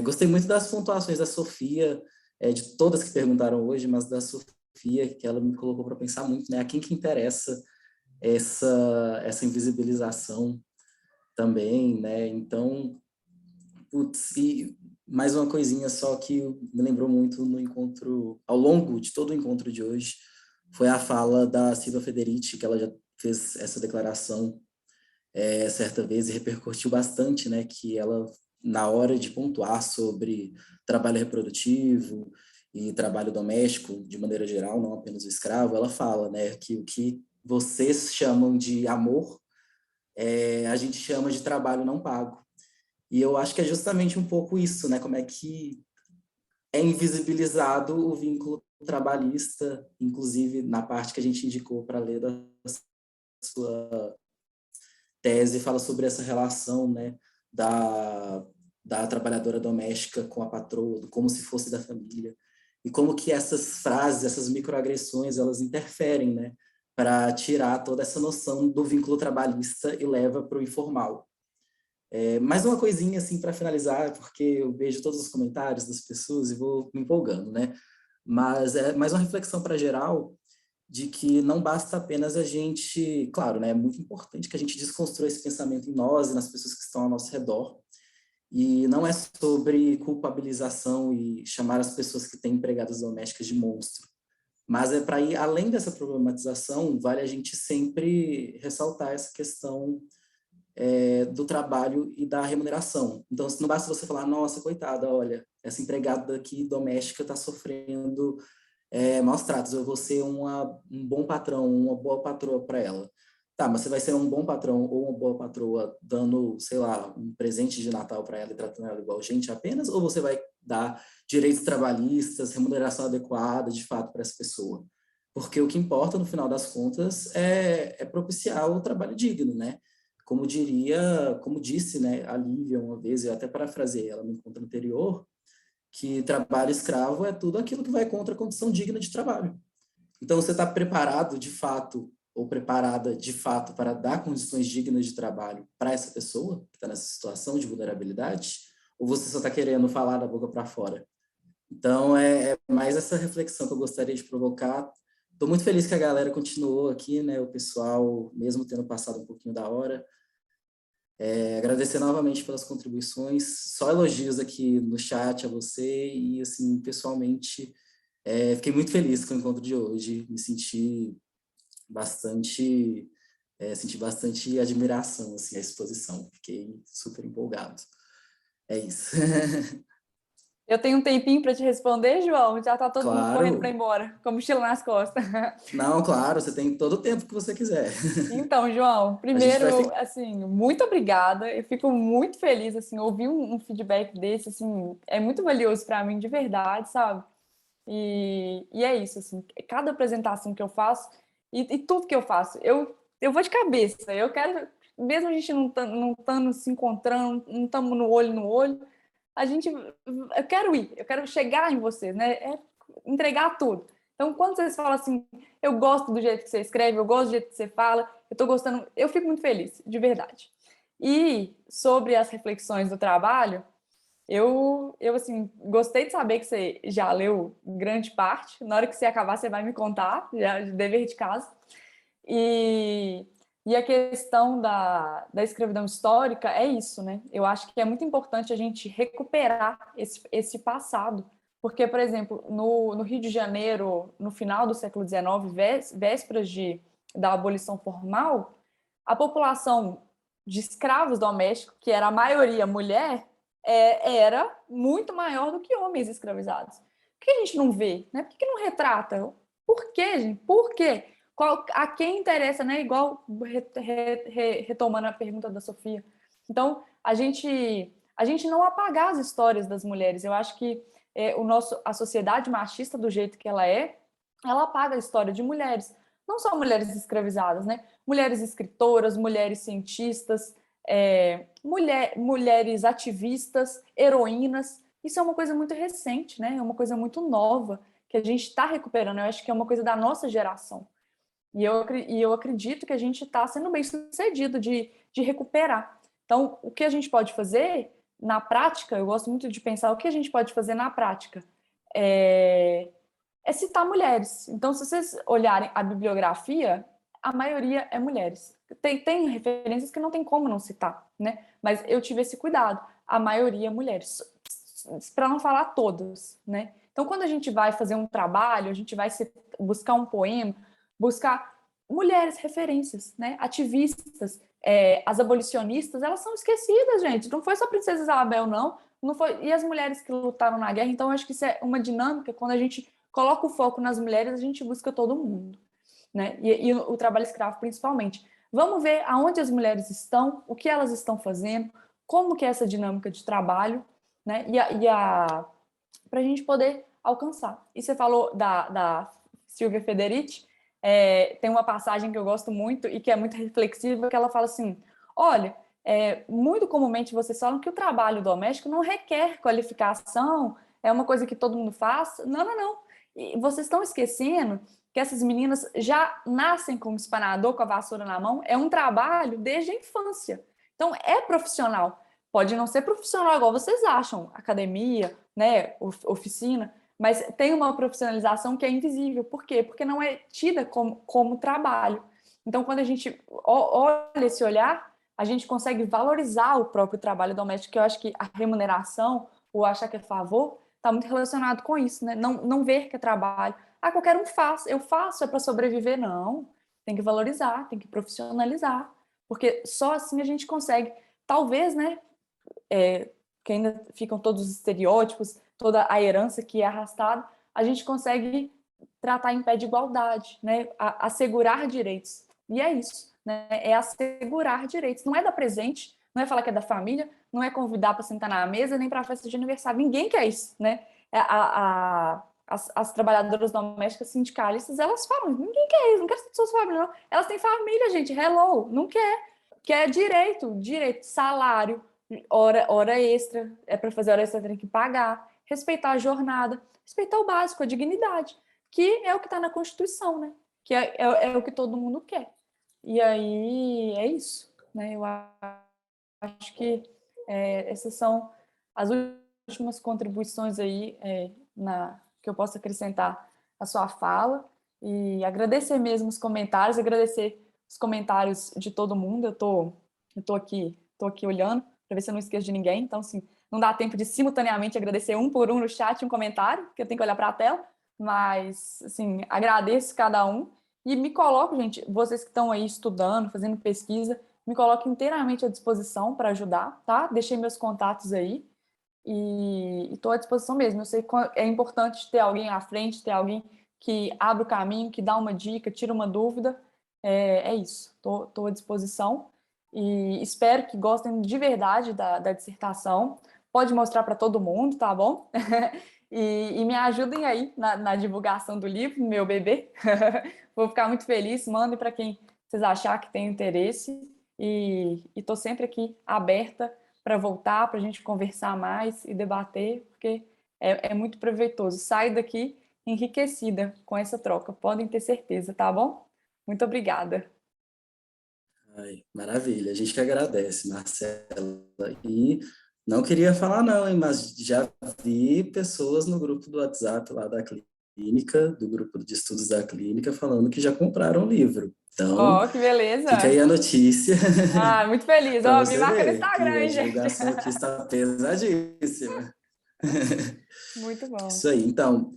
Gostei muito das pontuações da Sofia, de todas que perguntaram hoje, mas da Sofia, que ela me colocou para pensar muito, né, a quem que interessa essa invisibilização também, né, então, putz, e mais uma coisinha só que me lembrou muito no encontro, ao longo de todo o encontro de hoje, foi a fala da Silvia Federici, que ela já fez essa declaração certa vez e repercutiu bastante, né, que ela, na hora de pontuar sobre trabalho reprodutivo e trabalho doméstico, de maneira geral, não apenas o escravo, ela fala, né, que o que vocês chamam de amor, a gente chama de trabalho não pago. E eu acho que é justamente um pouco isso, né? Como é que é invisibilizado o vínculo trabalhista, inclusive na parte que a gente indicou para ler da sua tese, fala sobre essa relação, né, da trabalhadora doméstica com a patroa, como se fosse da família, e como que essas frases, essas microagressões, elas interferem, né, para tirar toda essa noção do vínculo trabalhista e leva para o informal. Mais uma coisinha, assim, para finalizar, porque eu vejo todos os comentários das pessoas e vou me empolgando, né? Mas é mais uma reflexão para geral de que não basta apenas a gente, claro, né, é muito importante que a gente desconstrua esse pensamento em nós e nas pessoas que estão ao nosso redor, e não é sobre culpabilização e chamar as pessoas que têm empregadas domésticas de monstro, mas é para ir além dessa problematização, vale a gente sempre ressaltar essa questão do trabalho e da remuneração. Então, não basta você falar, nossa, coitada, olha, essa empregada aqui doméstica está sofrendo maus tratos, eu vou ser um bom patrão, uma boa patroa para ela. Tá, mas você vai ser um bom patrão ou uma boa patroa dando, sei lá, um presente de Natal para ela e tratando ela igual gente apenas? Ou você vai dar direitos trabalhistas, remuneração adequada, de fato, para essa pessoa? Porque o que importa, no final das contas, é propiciar o trabalho digno, né? Como disse, né, a Lívia uma vez, eu até parafraseei ela no encontro anterior, que trabalho escravo é tudo aquilo que vai contra a condição digna de trabalho. Então, você está preparado, de fato, ou preparada, de fato, para dar condições dignas de trabalho para essa pessoa que está nessa situação de vulnerabilidade? Ou você só está querendo falar da boca para fora? Então, é mais essa reflexão que eu gostaria de provocar. Estou muito feliz que a galera continuou aqui, né? O pessoal, mesmo tendo passado um pouquinho da hora. Agradecer novamente pelas contribuições, só elogios aqui no chat a você e, assim, pessoalmente, fiquei muito feliz com o encontro de hoje, me senti bastante admiração, assim, à exposição, fiquei super empolgado. É isso. Eu tenho um tempinho para te responder, João, já está todo mundo correndo Claro. para ir embora, com a mochila nas costas. Não, claro, você tem todo o tempo que você quiser. Então, João, primeiro, assim, muito obrigada. Eu fico muito feliz, assim, ouvir um feedback desse, assim, é muito valioso para mim, de verdade, sabe? E é isso, assim, cada apresentação que eu faço e tudo que eu faço, eu vou de cabeça. Eu quero, mesmo a gente não estando se encontrando, não estamos no olho, eu quero chegar em vocês, né? Entregar tudo. Então, quando vocês falam assim, eu gosto do jeito que você escreve, eu gosto do jeito que você fala, eu tô gostando, eu fico muito feliz, de verdade. E sobre as reflexões do trabalho, eu assim, gostei de saber que você já leu grande parte. Na hora que você acabar, você vai me contar, já de dever de casa. E a questão da escravidão histórica é isso, né? Eu acho que é muito importante a gente recuperar esse passado. Porque, por exemplo, no Rio de Janeiro, no final do século XIX, vésperas da abolição formal, a população de escravos domésticos, que era a maioria mulher, era muito maior do que homens escravizados. Por que a gente não vê? Né? Por que não retrata? Por quê, gente? Por quê? A quem interessa, né? Igual retomando a pergunta da Sofia. Então, a gente não apagar as histórias das mulheres. Eu acho que a sociedade machista, do jeito que ela apaga a história de mulheres. Não só mulheres escravizadas, né? Mulheres escritoras, mulheres cientistas, mulheres ativistas, heroínas. Isso é uma coisa muito recente, né? É uma coisa muito nova que a gente está recuperando. Eu acho que é uma coisa da nossa geração. E eu acredito que a gente está sendo bem sucedido de recuperar. Então, o que a gente pode fazer na prática, eu gosto muito de pensar o que a gente pode fazer na prática, é citar mulheres. Então, se vocês olharem a bibliografia, a maioria é mulheres. Tem referências que não tem como não citar, né? Mas eu tive esse cuidado. A maioria é mulheres, para não falar todas, né? Então, quando a gente vai fazer um trabalho, a gente vai buscar um poema, buscar mulheres referências, né? Ativistas, as abolicionistas, elas são esquecidas, gente. Não foi só a Princesa Isabel, não foi. E as mulheres que lutaram na guerra. Então, eu acho que isso é uma dinâmica. Quando a gente coloca o foco nas mulheres, a gente busca todo mundo, né? E o trabalho escravo, principalmente. Vamos ver aonde as mulheres estão, o que elas estão fazendo, como que é essa dinâmica de trabalho, né? Para a gente poder alcançar. E você falou da Silvia Federici. Tem uma passagem que eu gosto muito e que é muito reflexiva, que ela fala assim, olha, muito comumente vocês falam que o trabalho doméstico não requer qualificação, é uma coisa que todo mundo faz. Não. E vocês estão esquecendo que essas meninas já nascem com o espanador, com a vassoura na mão, é um trabalho desde a infância. Então, é profissional. Pode não ser profissional igual vocês acham, academia, né, oficina, mas tem uma profissionalização que é invisível. Por quê? Porque não é tida como trabalho. Então, quando a gente olha esse olhar, a gente consegue valorizar o próprio trabalho doméstico, que eu acho que a remuneração, ou achar que é favor, está muito relacionado com isso, né? Não ver que é trabalho. Ah, qualquer um faz, eu faço, é para sobreviver. Não, tem que valorizar, tem que profissionalizar, porque só assim a gente consegue, talvez, né, que ainda ficam todos os estereótipos, toda a herança que é arrastada, a gente consegue tratar em pé de igualdade, né, assegurar direitos. E é isso, né, é assegurar direitos. Não é dar presente, não é falar que é da família, não é convidar para sentar na mesa, nem para a festa de aniversário. Ninguém quer isso, né? As trabalhadoras domésticas sindicalistas, elas falam, ninguém quer isso, não quer ser de suas famílias, não. Elas têm família, gente, hello, não quer. Quer direito, salário, hora extra, é para fazer hora extra, tem que pagar, respeitar a jornada, respeitar o básico, a dignidade, que é o que está na Constituição, né? Que é o que todo mundo quer. E aí é isso, né? Eu acho que essas são as últimas contribuições aí que eu posso acrescentar à sua fala, e agradecer mesmo os comentários, agradecer os comentários de todo mundo. Eu tô aqui olhando para ver se eu não esqueço de ninguém, então assim, não dá tempo de simultaneamente agradecer um por um no chat, um comentário, porque eu tenho que olhar para a tela, mas assim, agradeço cada um e me coloco, gente, vocês que estão aí estudando, fazendo pesquisa, me coloco inteiramente à disposição para ajudar, tá? Deixei meus contatos aí e estou à disposição mesmo. Eu sei que é importante ter alguém à frente, ter alguém que abre o caminho, que dá uma dica, tira uma dúvida. É isso, estou à disposição e espero que gostem de verdade da dissertação. Pode mostrar para todo mundo, tá bom? E me ajudem aí na divulgação do livro, meu bebê. Vou ficar muito feliz. Mandem para quem vocês acharem que tem interesse. E estou sempre aqui aberta para voltar, para a gente conversar mais e debater, porque é muito proveitoso. Saio daqui enriquecida com essa troca, podem ter certeza, tá bom? Muito obrigada. Ai, maravilha, a gente que agradece, Marcela. E não queria falar não, hein, mas já vi pessoas no grupo do WhatsApp lá da clínica, do grupo de estudos da clínica, falando que já compraram o livro. Então, Ó, que beleza! fica aí a notícia. Ah, muito feliz. Para Me você marca no ver que Instagram, a hein, gente? divulgação aqui está pesadíssima. Muito bom. Isso aí. Então,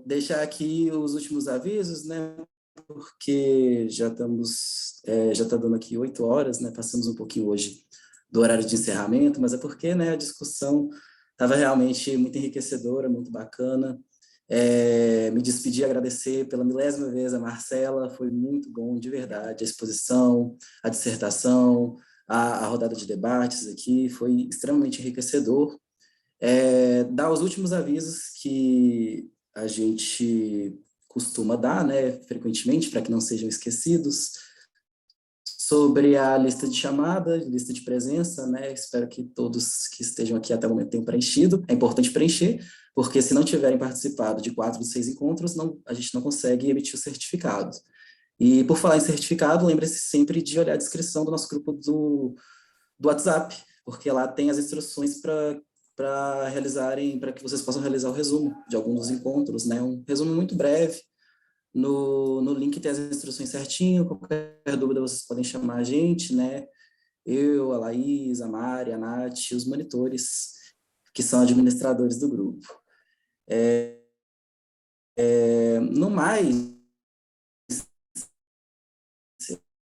deixar aqui os últimos avisos, né? Porque já está dando aqui 8 horas, né? Passamos um pouquinho hoje do horário de encerramento, mas é porque, né, a discussão estava realmente muito enriquecedora, muito bacana. Me despedir, agradecer pela 10ª vez a Marcela, foi muito bom, de verdade, a exposição, a dissertação, a rodada de debates aqui, foi extremamente enriquecedor. Dar os últimos avisos que a gente costuma dar, né, frequentemente, para que não sejam esquecidos, sobre a lista de chamada, lista de presença, né, espero que todos que estejam aqui até o momento tenham preenchido, é importante preencher, porque se não tiverem participado de 4 dos 6 encontros, a gente não consegue emitir o certificado. E por falar em certificado, lembre-se sempre de olhar a descrição do nosso grupo do WhatsApp, porque lá tem as instruções para que vocês possam realizar o resumo de alguns dos encontros, né? Um resumo muito breve. No link tem as instruções certinho, qualquer dúvida vocês podem chamar a gente, né? Eu, a Laís, a Mari, a Nath, os monitores, que são administradores do grupo. No mais,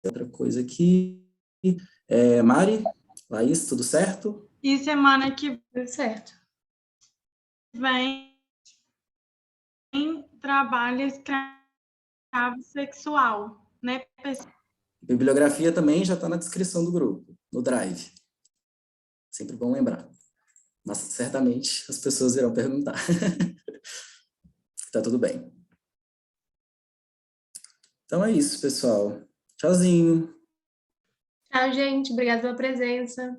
outra coisa aqui. Mari, Laís, tudo certo? E semana que Tudo certo. vem trabalho escravo sexual, né? Bibliografia também já está na descrição do grupo, no Drive. Sempre bom lembrar. Mas certamente as pessoas irão perguntar. Tá tudo bem. Então é isso, pessoal. Tchauzinho. Tchau, gente. Obrigada pela presença.